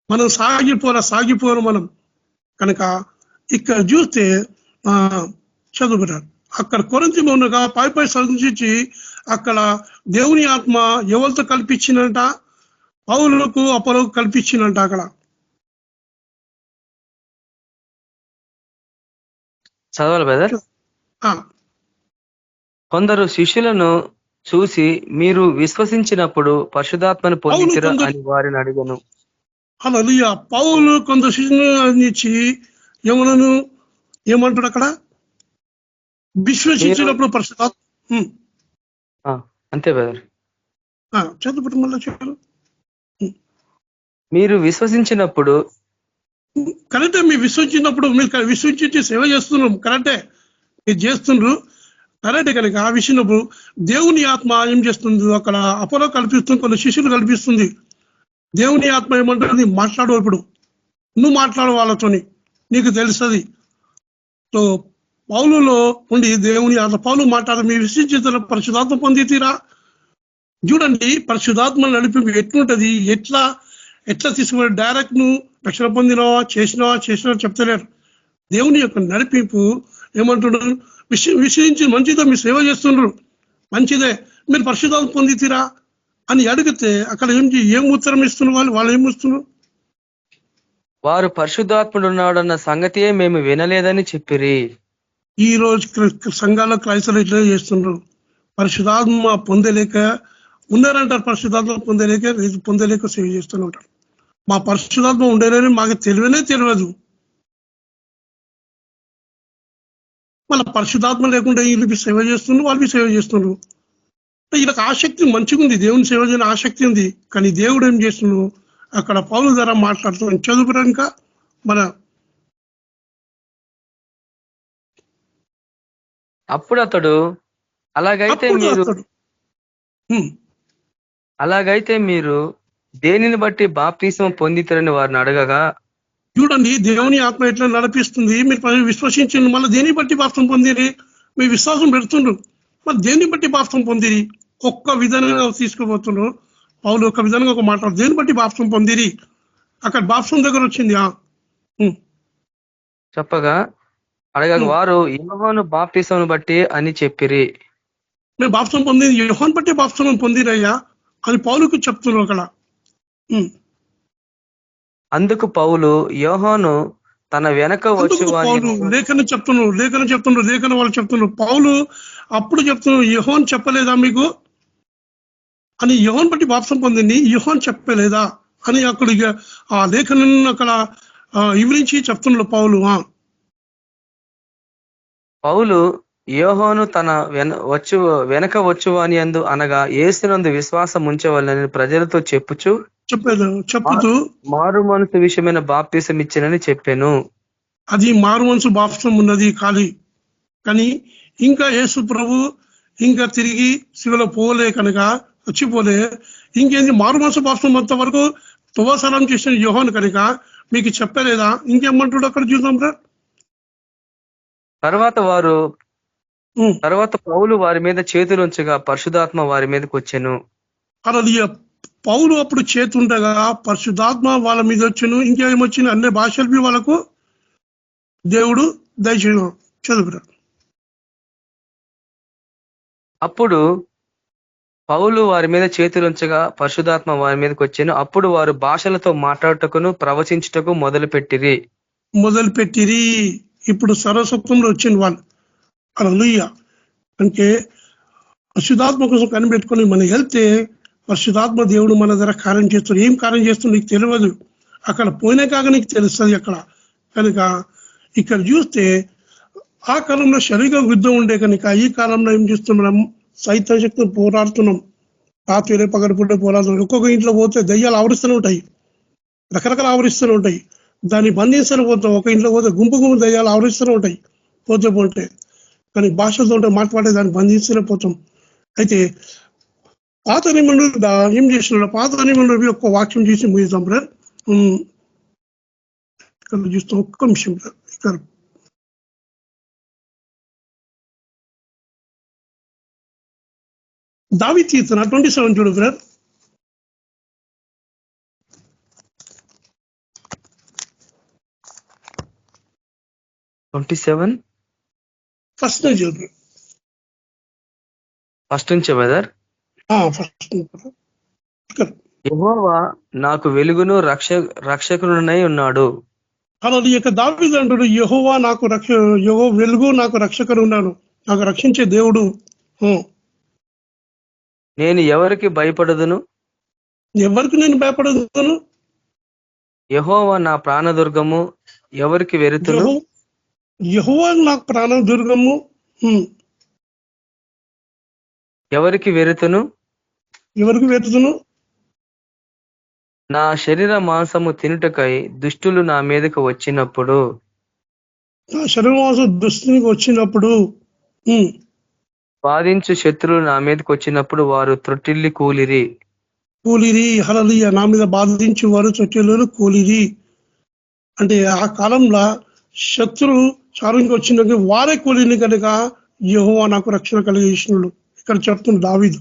మనం సాగిపోరు మనం. కనుక ఇక్కడ చూస్తే చదువుకున్నాడు అక్కడ కొరింథీ ఉండగా పై సంధించి అక్కడ దేవుని ఆత్మ ఎవరితో కల్పించిందంట, పౌలులకు అపోలోకు కల్పించిందంట. అక్కడ చదవాలి బ్రదర్. కొందరు శిష్యులను చూసి మీరు విశ్వసించినప్పుడు పరిశుద్ధాత్మను పొందించరు అని వారిని అడిగాను. హల్లెలూయా. పౌలు కొందరు శిష్యులను అందించి ఏమంటాడు అక్కడ, విశ్వసించినప్పుడు పరిశుద్ధాత్మ. అంతే బ్రదర్, చదువుకుంటు మళ్ళీ చెప్పారు. మీరు విశ్వసించినప్పుడు కరెక్టే, మీరు విశ్వసించినప్పుడు మీరు విశ్వసించి సేవ చేస్తున్నాం, కరెక్టే మీరు చేస్తుండ్రు, కరెక్టే. కనుక ఆ విషయంలో దేవుని ఆత్మ ఏం చేస్తుంది, అక్కడ అపోలో కల్పిస్తుంది, కొన్ని శిష్యులు కల్పిస్తుంది. దేవుని ఆత్మ ఏమంటుంది, మాట్లాడు, ఇప్పుడు నువ్వు మాట్లాడు వాళ్ళతోని, నీకు తెలుస్తుంది. సో పౌలులో ఉండి దేవుని ఆత్మ పౌలు మాట్లాడు, మీ విశ్వసించిన పరిశుద్ధాత్మ పొందితీరా. చూడండి పరిశుద్ధాత్మ నడిపి ఎట్లుంటది, ఎట్లా తీసుకుని డైరెక్ట్ నువ్వు రక్షణ పొందినవా చేసినవా చెప్తలేరు. దేవుని యొక్క నడిపింపు ఏమంటున్నారు, విశ్వసించి మంచిదో మీరు సేవ చేస్తుండ్రు, మంచిదే, మీరు పరిశుద్ధాత్మ పొందితీరా అని అడిగితే అక్కడ ఏం ఉత్తరం ఇస్తున్నారు, వాళ్ళు ఏం ఇస్తున్నారు, వారు పరిశుద్ధాత్ముడు ఉన్నాడన్న సంగతియే మేము వినలేదని చెప్పిరి. ఈ రోజు సంఘాల్లో క్రైస్తవులు ఇట్లా చేస్తున్నారు, పరిశుద్ధాత్మ పొందలేక ఉన్నారంటారు, పరిశుద్ధాత్మ పొందలేక సేవ చేస్తూనే ఉంటారు. మా పరిశుద్ధాత్మ ఉండేనని మాకు తెలియదు. వాళ్ళ పరిశుద్ధాత్మ లేకుండా వీళ్ళకి సేవ చేస్తున్నారు, వాళ్ళకి సేవ చేస్తున్నారు. వీళ్ళకి ఆసక్తి మంచిగా ఉంది, దేవుని సేవ చేయని ఆసక్తి ఉంది. కానీ దేవుడు ఏం చేస్తున్నాడు, అక్కడ పౌలు ద్వారా మాట్లాడుతున్నాడు. చదువురాక మన అప్పుడు అతడు అలాగైతే మీరు దేనిని బట్టి బాప్తిసం పొందితారని వారిని అడగగా, చూడండి దేవుని ఆత్మ ఎట్లా నడిపిస్తుంది, మీరు విశ్వసించండి, మళ్ళీ దేని బట్టి బాప్తిసం పొందిరి, మీరు విశ్వాసం పెడుతుండ్రు, మరి దేన్ని బట్టి బాప్తిసం పొందిరి, ఒక్క విధానంగా తీసుకుపోతుండ్రు. పౌలు ఒక విధానంగా ఒక మాట, దేని బట్టి బాప్తిసం పొందిరి, అక్కడ బాప్తిసం దగ్గర వచ్చింది. చెప్పగా అడగగా వారు యోహాను బాప్తిసం బట్టి అని చెప్పిరి. మేము బాప్తిసం పొందింది యోహాను బట్టి బాప్తిసం పొందిరయ్యా అని పౌలుకు చెప్తున్నారు అక్కడ. అందుకు పౌలు యోహాను తన వెనక వచ్చి లేఖన వాళ్ళు చెప్తున్నారు. పౌలు అప్పుడు చెప్తున్నారు, యోహాను చెప్పలేదా మీకు అని, యోహాను బట్టి బాప్తిసం పొందింది యోహాను చెప్పలేదా అని అక్కడ ఆ లేఖనం అక్కడ వివరించి చెప్తున్నారు పౌలు యోహాను తన వెనక వచ్చువాని యందు అనగా యేసునందు విశ్వాసం ఉంచవలనని ప్రజలతో చెప్పుతూ మారు మనసు విషయమైన బాప్తిసం ఇచ్చినని చెప్పాను. అది మారు మనసు బాప్తిసం ఉన్నది కానీ ఇంకా యేసు ప్రభు ఇంకా తిరిగి శివలో పోలే కనుక వచ్చిపోలే, ఇంకేంది మారు మనసు బాప్తిసం అంత వరకు తువాసనం చేసిన యోహాను కనుక మీకు చెప్పలేదా, ఇంకేమంటాడు అక్కడ చూద్దాం రా. తర్వాత పౌలు వారి మీద చేతులుంచగా పరిశుధాత్మ వారి మీదకి వచ్చెను. హల్లెలూయా. పౌలు అప్పుడు చేతుండగా పరిశుద్ధాత్మ వాళ్ళ మీద వచ్చును. ఇంకేమొచ్చిన అన్ని భాషలు వాళ్ళకు దేవుడు దయచేయను. చదువురా. అప్పుడు పౌలు వారి మీద చేతులుంచగా పరిశుధాత్మ వారి మీదకి వచ్చాను. అప్పుడు వారు భాషలతో మాట్లాడుటకును ప్రవచించుటకు మొదలుపెట్టిరి. ఇప్పుడు సర్వసత్వంలో వచ్చింది వాళ్ళు. హల్లెలూయా. అంటే పరిశుధాత్మ కోసం కనిపెట్టుకొని మన వెళ్తే పరిశుధాత్మ దేవుడు మన దగ్గర కార్యం చేస్తాడు. ఏం కార్యం చేస్తుందో నీకు తెలియదు, అక్కడ పోయినా కాక నీకు తెలుస్తుంది అక్కడ. కనుక ఇక్కడ చూస్తే ఆ కాలంలో శరీరం యుద్ధం ఉండే కనుక ఈ కాలంలో ఏం చేస్తున్నాం, సైతం శక్తిని పోరాడుతున్నాం. రాత్రి పగటిపూట పోరాడుతున్నాం. ఒక్కొక్క ఇంట్లో పోతే దయ్యాలు ఆవరిస్తూనే ఉంటాయి, రకరకాల ఆవరిస్తూనే ఉంటాయి. దాన్ని బంధిస్తూనే పోతాం. ఒక ఇంట్లో పోతే గుంపు దయ్యాలు ఆవరిస్తూనే ఉంటాయి పోతే. కానీ భాషలతో ఉంటే మాట్లాడే దాన్ని బంధిస్తూనే పోతాం. అయితే పాత నిబంధనలు ఏం చేస్తున్నాడు, పాత నిబంధనలు యొక్క వాక్యం చేసి ముగిస్తాం బ్రదర్. ఇక్కడ చూస్తాం ఒక్క నిమిషం ఇక్కడ దావీదు కీర్తన 27 చూడు బ్రదర్. 27 ఫస్ట్ నుంచి చూడు. ఫస్ట్ నుంచే బ్రదర్. ఫస్ట్ ఇక్కడ యెహోవా నాకు వెలుగును రక్షకుడునై ఉన్నాడు. అలా ఈ యొక్క దావీదు అంటాడు, యెహోవా వెలుగు నాకు రక్షకుడు ఉన్నాడు, నాకు రక్షించే దేవుడు. నేను ఎవరికి భయపడదును, ఎవరికి నేను భయపడదును. యెహోవా నా ప్రాణదుర్గము, ఎవరికి వెరుతును. యెహోవా నాకు ప్రాణ దుర్గము, ఎవరికి వెరుతును. నా శరీర మాంసము తినుటకై దుష్టులు నా మీదకు వచ్చినప్పుడు, నా శరీర మాంసం దుష్టునికి వచ్చినప్పుడు, బాధించు శత్రువులు నా మీదకి వచ్చినప్పుడు వారు త్రొట్టిల్లి కూలిరి. హల్లెలూయా. నా మీద బాధించి వారు త్రొట్టిల్లి కూలిరి అంటే ఆ కాలంలో శత్రువు చారునికి వచ్చినాక వారే కూలిని కనుక యెహోవా నాకు రక్షణ కలిగేసినాడు ఇక్కడ చెప్తున్న దావీదు.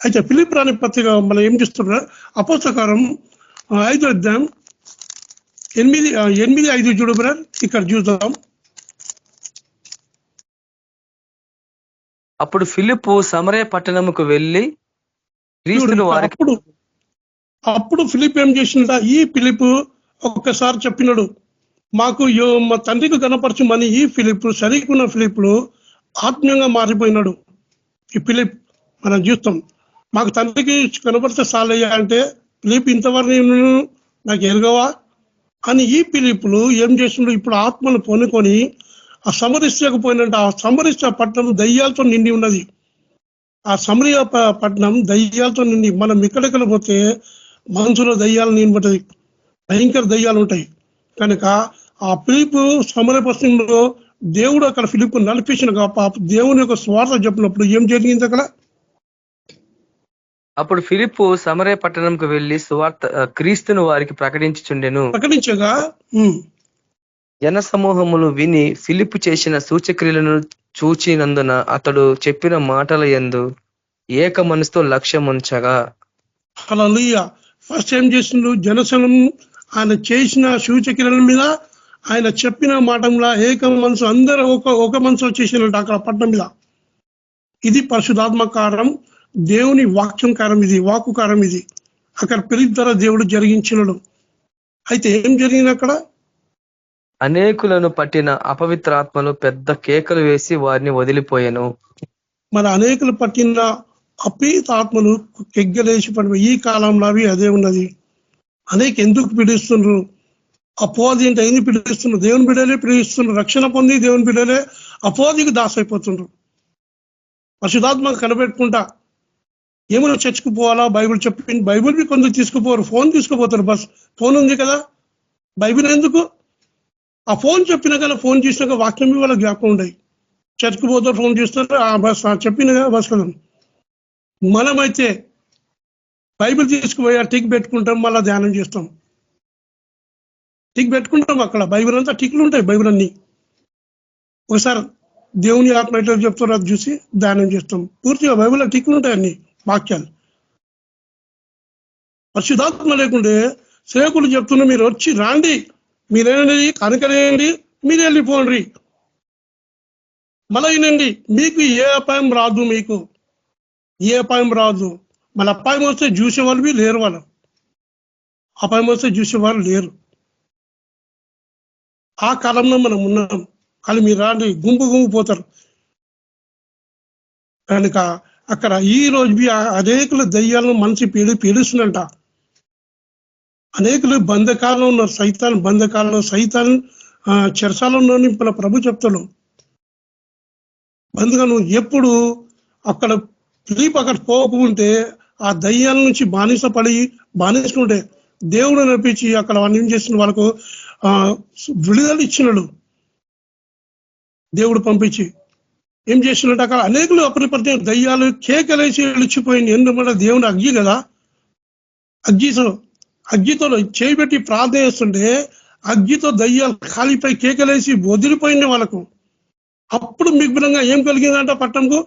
అయితే ఫిలిప్పీ రాని పత్రిక మనం ఏం చేస్తున్నా, అపోస్తలకారం 5వ అధ్యాయం 8-5 చూడు బ్రదర్. ఇక్కడ చూద్దాం. అప్పుడు ఫిలిప్పు సమరయ పట్టణముకు వెళ్ళి క్రీస్తును వారికి అప్పుడు ఫిలిప్ ఏం చేసినట, ఈ ఫిలిప్ ఒక్కసారి చెప్పినాడు, మాకు మా తండ్రికి కనపరచమని. ఈ ఫిలిప్ సరికున్న ఫిలిప్లు ఆత్మీయంగా మారిపోయినాడు. ఈ ఫిలిప్ మనం చూస్తాం, మాకు తండ్రికి కనపరిచే సాలయ్యా అంటే ఫిలిప్ ఇంతవరకు నాకు ఎరగవా అని ఈ ఫిలిప్లు ఏం చేసినాడు, ఇప్పుడు ఆత్మను పొనుకొని ఆ సమరిస్తకు పోయినట్టు. ఆ సమరిస్త పట్టణం దయ్యాలతో నిండి ఉన్నది. ఆ సమరియ పట్టణం దయ్యాలతో నిండి. మనం ఎక్కడెక్కడ పోతే మనసులో దయ్యాలు నింపటది, భయంకర దయ్యాలు ఉంటాయి. కనుక ఆ ఫిలిప్ సమరయ పట్టణంలో దేవుడు అక్కడ ఫిలిప్ నడిపించిన దేవుని యొక్క స్వార్థ చెప్పినప్పుడు ఏం జరిగింది అక్కడ. అప్పుడు ఫిలిప్పు సమరయ పట్టణంకు వెళ్లి క్రీస్తును వారికి ప్రకటించగా జన సమూహములు విని ఫిలిప్పు చేసిన సూచక్రియలను చూచినందున అతడు చెప్పిన మాటల యందు ఏక మనసుతో లక్ష్యముంచగా. హల్లెలూయా. ఫస్ట్ ఏం చేసిండు, జనసనం ఆయన చేసిన సూచక్రియల మీద ఆయన చెప్పిన మాటంలో ఏక మనసు, అందరూ ఒక మనసు వచ్చేసినట్టు అక్కడ పట్టణం మీద. ఇది పరిశుధాత్మకారం, దేవుని వాక్యం కారం, ఇది వాక్కు కారం. ఇది అక్కడ ఫిలిప్ ద్వారా దేవుడు జరిగించినడు. అయితే ఏం జరిగింది అక్కడ, అనేకులను పట్టిన అపవిత్ర ఆత్మలు పెద్ద కేకలు వేసి వారిని వదిలిపోయాను. మరి అనేకులు పట్టిన అపవిత్ర ఆత్మలు కెగ్గలేసి పడిపోయి. ఈ కాలంలో అవి అదే ఉన్నది. ఎందుకు పీడిస్తున్నారు, అపోవాది అంటే ఎందుకు పీడిస్తున్నారు, దేవుని బిడ్డలే పీడిస్తున్నారు. రక్షణ పొంది దేవుని బిడ్డలే అపోవాదికి దాసైపోతున్నారు. పరిశుధాత్మ కనిపెట్టుకుంటా ఏమైనా చర్చకు పోవాలా, బైబిల్ చెప్పింది, బైబిల్ కొందరు తీసుకుపోరు, ఫోన్ తీసుకుపోతారు. బస్ ఫోన్ ఉంది కదా, బైబిల్ ఎందుకు, ఆ ఫోన్ చెప్పినా కదా, ఫోన్ చేసినాక వాక్యం వాళ్ళ జ్ఞాపకం ఉండయి. చర్చకు పోతారు, ఫోన్ చేస్తారు, బస్ చెప్పిన కదా బస్ కదా. మనమైతే బైబిల్ తీసుకుపోయి టిక్ పెట్టుకుంటాం, మళ్ళీ ధ్యానం చేస్తాం. టిక్ పెట్టుకుంటాం, అక్కడ బైబిల్ అంతా టిక్లు ఉంటాయి. బైబిల్ అన్ని ఒకసారి దేవుని ఆత్మ ఎట్లా చెప్తారో అది చూసి ధ్యానం చేస్తాం. పూర్తిగా బైబిల్లో టిక్లు ఉంటాయి, అన్ని వాక్యాలు. పరిశుద్ధాత్మ లేకుంటే సేవకులు చెప్తున్నా మీరు వచ్చి రాండి, మీరేనండి కనుకనేయండి, మీరు వెళ్ళిపోండి, మళ్ళీ వినండి, మీకు ఏ అపాయం రాదు, మీకు ఏ అపాయం రాదు. మళ్ళీ అపాయం వస్తే చూసేవాళ్ళు లేరు, వాళ్ళు అపాయం వస్తే చూసేవాళ్ళు లేరు. ఆ కాలంలో మనం ఉన్నాం. కానీ మీరు రాండి, గుంపు పోతారు. కనుక అక్కడ ఈ రోజు అనేకుల దయ్యాలను మనిషి పీడిస్తుందంట. అనేకులు బంధకాల్లో ఉన్నారు, సైతాన్ బంధకాల్లో, సైతాన్ చెరసాలలో మన ప్రభు చెప్తాడు. బంధుగా నువ్వు ఎప్పుడు అక్కడ అక్కడ పోకుంటే ఆ దయ్యాల నుంచి బానిసుకుంటే దేవుడు నడిపించి అక్కడ వాళ్ళు ఏం చేసిన వాళ్ళకు విడుదల ఇచ్చినాడు. దేవుడు పంపించి ఏం చేసినట్టు అక్కడ అనేకులు అప్పటి దయ్యాలు కేకలేసి వెళ్ళిచ్చిపోయింది. ఎందుకంటే దేవుడు అగ్గి కదా, అగ్గితో చేయబెట్టి ప్రార్థన చేస్తుంటే అగ్గితో దయ్యాలు కాలిపై కేకలేసి వదిలిపోయింది వాళ్ళకు. అప్పుడు మిగులంగా ఏం కలిగిందంట పట్టణంకు,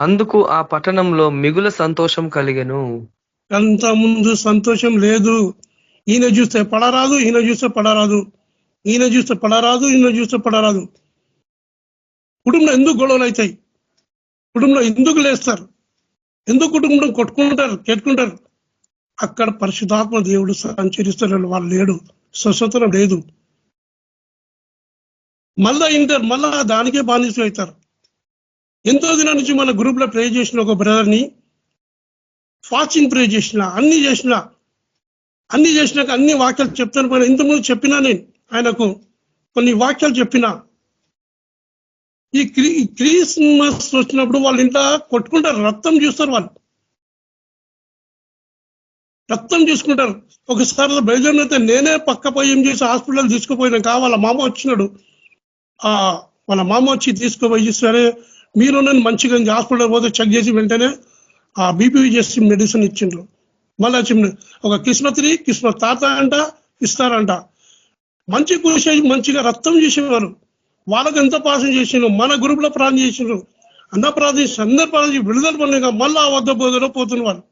అందుకు ఆ పట్టణంలో మిగుల సంతోషం కలిగెను. అంత ముందు సంతోషం లేదు. ఈయన చూస్తే పడరాదు, ఈయన చూస్తే పడరాదు, ఈయన చూస్తే పడరాదు, ఈయన చూస్తే పడరాదు. కుటుంబంలో ఎందుకు గొడవలు అవుతాయి, కుటుంబంలో ఎందుకు లేస్తారు, ఎందుకు కుటుంబం కొట్టుకుంటారు. అక్కడ పరిశుద్ధాత్మ దేవుడు సంచరిస్తారు, వాళ్ళు లేడు, స్వతంత్రం లేదు. మళ్ళా దానికే బానిసలు అవుతారు. ఎంతో దినం నుంచి మన గ్రూప్ లో ప్రే చేసిన ఒక బ్రదర్ని ఫాస్టింగ్ ప్రే చేసిన, అన్ని చేసినాక అన్ని వాక్యాలు చెప్తాను. పైన ఇంతకుముందు చెప్పినా, నేను ఆయనకు కొన్ని వాక్యాలు చెప్పినా. ఈ క్రిస్మస్ వచ్చినప్పుడు వాళ్ళు ఇంట్లో కొట్టుకుంటారు, రక్తం చూస్తారు, వాళ్ళు రక్తం చూసుకుంటారు. ఒకసారి బయలుదేరినైతే నేనే పక్క పోయి ఏం చేసి హాస్పిటల్ తీసుకుపోయినాక వాళ్ళ మామ వచ్చినాడు. వాళ్ళ మామ వచ్చి తీసుకుపోయి, సరే మీరు నన్ను మంచిగా హాస్పిటల్ పోతే చెక్ చేసి వెంటనే ఆ బీపీ చేసి మెడిసిన్ ఇచ్చిండ్రు. మళ్ళీ ఒక క్రిస్మస్ తాత అంట ఇస్తారంట. మంచి కూర్చే మంచిగా రక్తం చేసేవారు. వాళ్ళకి ఎంత ప్రార్థన చేసిండ్రు, మన గ్రూప్ లో ప్రార్థన చేసిండ్రు, అందరూ ప్రార్థన విడుదల పడినాక మళ్ళీ ఆ వద్ద బోధలో పోతున్న వాళ్ళు.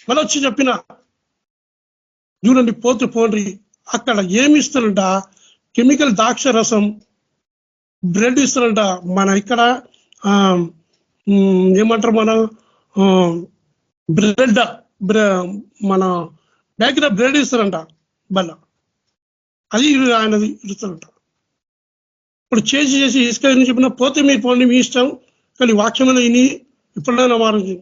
మళ్ళీ వచ్చి చెప్పిన చూడండి, పోండి. అక్కడ ఏమి ఇస్తారంట, కెమికల్ ద్రాక్ష రసం, బ్రెడ్ ఇస్తారంట. మన ఇక్కడ ఏమంటారు, మన బ్రెడ్ మన బేకరీ బ్రెడ్ ఇస్తారంట, బల్ల అది ఆయనది ఇస్తారంట. ఇప్పుడు చేసి ఇసుక చెప్పిన పోతే మీరు పోండి, మీ ఇష్టం, కానీ వాక్యమైన ఇని ఇప్పుడైనా మారింది.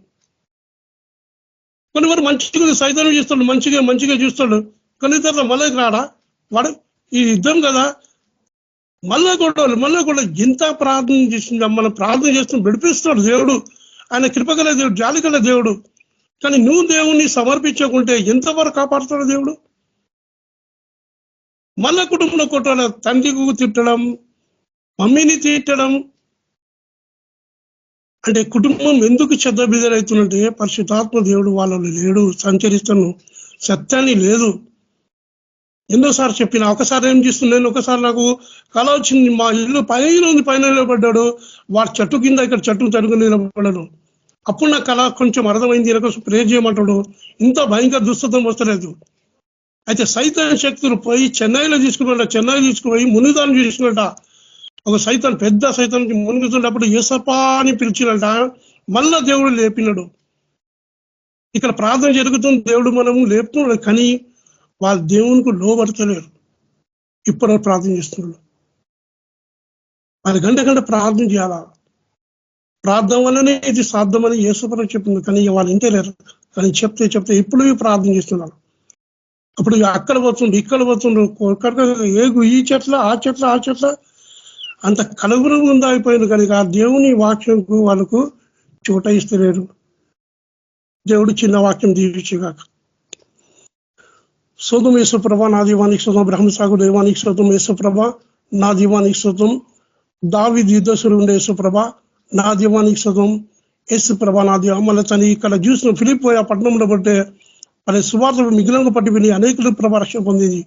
కొన్ని వారు మంచిగా సైతాన్ని చూస్తాడు, మంచిగా చూస్తాడు, కొన్ని ఇతరులు మళ్ళీ రాడా వాడు, ఈ యుద్ధం కదా, మళ్ళా కూడా ఎంత ప్రార్థన చేసిందా, మనం ప్రార్థన చేస్తూ విడిపిస్తాడు దేవుడు. ఆయన కృపగల దేవుడు, జాలిగల దేవుడు. కానీ నువ్వు దేవుణ్ణి సమర్పించకుంటే ఎంతవరకు కాపాడుతాడు దేవుడు? మళ్ళా కుటుంబంలో కొట్టాల, తండ్రికి తిట్టడం, మమ్మీని తిట్టడం. అంటే కుటుంబం ఎందుకు చెద్దబిద్దలవుతుందంటే పరిశుద్ధాత్మ దేవుడు వాళ్ళలో లేడు, సంచరిస్తాను, సత్యాన్ని లేదు. ఎన్నోసార్లు చెప్పిన, ఒకసారి ఏం చేస్తున్నాను, ఒకసారి నాకు కళ వచ్చింది, మా ఇల్లు పైన నిలబడ్డాడు, వాడు చెట్టు కింద ఇక్కడ చెట్టు తడుగు నిలబడ్డాడు. అప్పుడు నా కళ కొంచెం అర్థమైంది, ఈయనకోసం ప్రేర్ చేయమంటాడు. ఇంత భయంకర దుస్తత్వం వస్తలేదు. అయితే సైతాన్ శక్తులు పోయి చెన్నైలో తీసుకుపోయి మునిదాన్ని చూసుకున్నట. ఒక సైతాన్, పెద్ద సైతానికి మునుగుతున్నప్పుడు యేసప్పా అని పిలిచినట. మళ్ళా దేవుడు లేపినాడు. ఇక్కడ ప్రార్థన జరుగుతుంది, దేవుడు మనము లేపుతున్నాడు, కానీ వాళ్ళు దేవునికి లోబడతలేరు. ఇప్పుడు ప్రార్థన చేస్తున్నాడు. వాళ్ళు గంట ప్రార్థన చేయాలా. ప్రార్థన వల్లనే ఇది సాధ్యమని యేసుప్రభు చెప్పింది, కానీ వాళ్ళు ఇంటలేరు. కానీ చెప్తే ఇప్పుడు ప్రార్థన చేస్తున్నారు. అప్పుడు అక్కడ పోతుండ్రు, ఇక్కడ పోతుండ్రు, ఈ చెట్ల ఆ చెట్ల అంత కలుగురు ముందు అయిపోయింది. కనుక ఆ దేవుని వాక్యంకు వాళ్ళకు చోట ఇస్తలేరు. దేవుడు చిన్న వాక్యం దీవించుగాక. శోతం యేసుప్రభ, నా దీవానికి శోతం. బ్రహ్మసాగు దేవానికి శోతం. యేసుప్రభ, నా దీవానికి శోతం. దావీదు యుద్ధసులు ఉండే యేసుప్రభ, నా దీవానికి శోతం. యేసుప్రభ, నా దీవ. మళ్ళీ తను ఇక్కడ చూసిన ఫిలిప్ ఆ పట్టణంలో పట్టే అనే సువార్తలు మిగిలిన పట్టి విని అనేకులు ప్రభా రక్షణ పొందింది.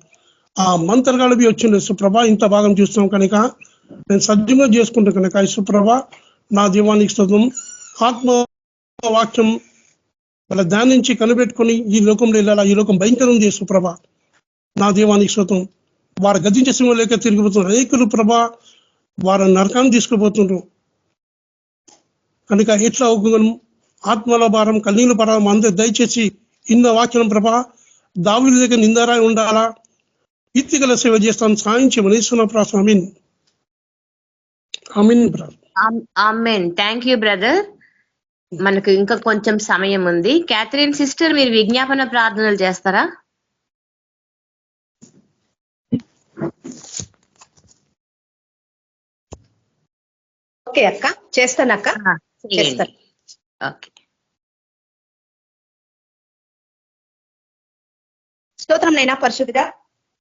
ఆ మంత్రగాడివి వచ్చింది. యేసుప్రభ, ఇంత భాగం చూస్తున్నాం కనుక నేను సజ్జంగా చేసుకుంటాను కనుక యేసుప్రభ, నా దీవానికి శోతం. ఆత్మ వాక్యం వాళ్ళ దాని నుంచి కనిపెట్టుకొని ఈ లోకంలో వెళ్ళాలా, ఈ లోకం భయంకరం చేసు ప్రభా. నా దేవానికి స్తోత్రం. వారు గద్దించే సింహం లేక తిరిగిపోతున్నారు అనేకులు ప్రభా, వారు నరకాన్ని తీసుకుపోతుండ్రు. కనుక ఎట్లా ఆత్మల భారం కన్నీళ్ళ భారం అందరూ దయచేసి ఇన్న వాక్యం ప్రభా దావీదు దగ్గర నిందారాయి ఉండాలా, కీర్తిగల సేవ చేస్తాను, సాయించమని ఇస్తున్న ప్రాసం. ఆమీన్ ఆమీన్ brother. Amen. Thank you brother. మనకు ఇంకా కొంచెం సమయం ఉంది. క్యాథరిన్ సిస్టర్, మీరు విజ్ఞాపన ప్రార్థనలు చేస్తారా? ఓకే అక్క, చేస్తానక్క, చేస్తాను. ఓకే. స్తోత్రం నైనా పరిశుద్ధిగా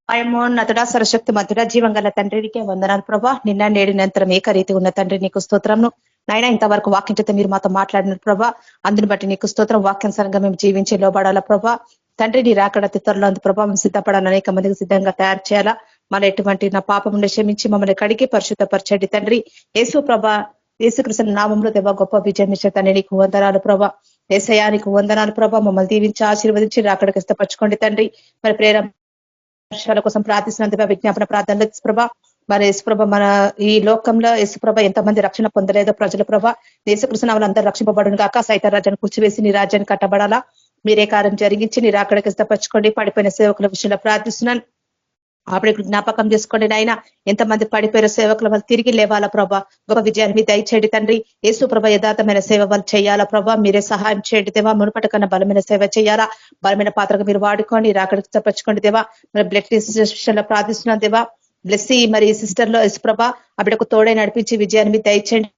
అయమోన్నతుడా సరశక్తి మంతుడా జీవం గల తండ్రికి వందనాలు ప్రభా. నిన్న నేడు నిరంతరం ఏకరీతి ఉన్న తండ్రి నీకు స్తోత్రంను నైనా. ఇంతవరకు వాక్యం చేత మీరు మాతో మాట్లాడినారు ప్రభా, అందుని బట్టి నీకు స్తోత్రం. వాక్యానుసారంగా మేము జీవించి లోబడాలా ప్రభా. తండ్రి నీ రాకడ తిత్తరలో అందు ప్రభా మేము సిద్ధపడాలని అనేక మందికి సిద్ధంగా తయారు చేయాలా. మన ఎటువంటి నా పాపం క్షమించి మమ్మల్ని కడిగి పరిశుద్ధపరచండి తండ్రి. యేసు ప్రభా, యేసుకృష్ణ నామంలో దేవా గొప్ప విజయం ఇచ్చే తండ్రి నీకు వందనాలు ప్రభా. యేసయానికి వందనాలు ప్రభా. మమ్మల్ని దీవించి ఆశీర్వదించి రాకడకి ఇష్టపరచుకోండి తండ్రి. మరి ప్రేరణ కోసం ప్రార్థిస్తున్నందుకు విజ్ఞాపన ప్రార్థనలు ప్రభా. మరి యేసుప్రభ, మన ఈ లోకంలో యేసుప్రభ ఎంతమంది రక్షణ పొందలేదో ప్రజల ప్రభా, యేసుకృష్ణ వాళ్ళందరూ రక్షింపబడును కాక సైతం రాజ్యాన్ని కూర్చివేసి నీ రాజ్యాన్ని కట్టబడాలా. మీరే కార్యం జరిగించి నీ రాకడకి ఇష్టపరచుకోండి. పడిపోయిన సేవకుల విషయంలో ప్రార్థిస్తున్నాను, అప్పుడు జ్ఞాపకం చేసుకోండి నాయన. ఎంతమంది పడిపోయిన సేవకుల వాళ్ళు తిరిగి లేవాలా ప్రభా. గొప్ప విజయాన్ని మీ దయచేయండి తండ్రి. యేసు ప్రభ యథార్థమైన సేవ వాళ్ళు చేయాలా ప్రభా. మీరే సహాయం చేయండి దేవా. మునుపటి కన్నా బలమైన సేవ చేయాలా. బలమైన పాత్రగా మీరు వాడుకోండి, రాకడికి తప్పించుకోండి దేవా. మరి బ్లడ్ విషయంలో ప్రార్థిస్తున్నాం దేవా. బ్లెస్సీ మరి సిస్టర్ లో యేసుప్రభ ఆ బిడ్డకు తోడే నడిపించి విజయాన్ని మీ దయచేయండి.